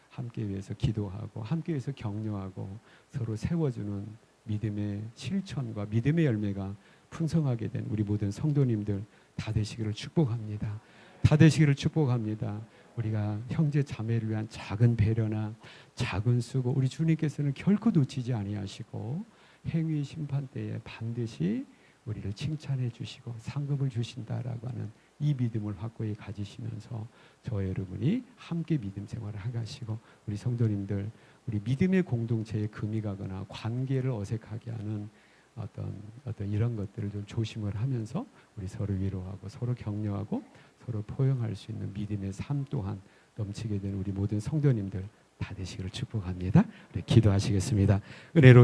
함께 위해서 기도하고 함께 위해서 격려하고 서로 세워주는 믿음의 실천과 믿음의 열매가 풍성하게 된 우리 모든 성도님들 다 되시기를 축복합니다. 다 되시기를 축복합니다. 우리가 형제 자매를 위한 작은 배려나 작은 수고 우리 주님께서는 결코 놓치지 아니하시고 행위 심판 때에 반드시 우리를 칭찬해 주시고 상급을 주신다라고 하는 이 믿음을 확고히 가지시면서 저와 여러분이 함께 믿음 생활을 하시고 우리 성도님들 우리 믿음의 공동체에 금이 가거나 관계를 어색하게 하는 어떤 이런 것들을 좀 조심을 하면서 우리 서로 위로하고 서로 격려하고 서로 포용할 수 있는 믿음의 삶 또한 넘치게 된 우리 모든 성도님들 다 되시기를 축복합니다. 우리 기도하시겠습니다. 은혜로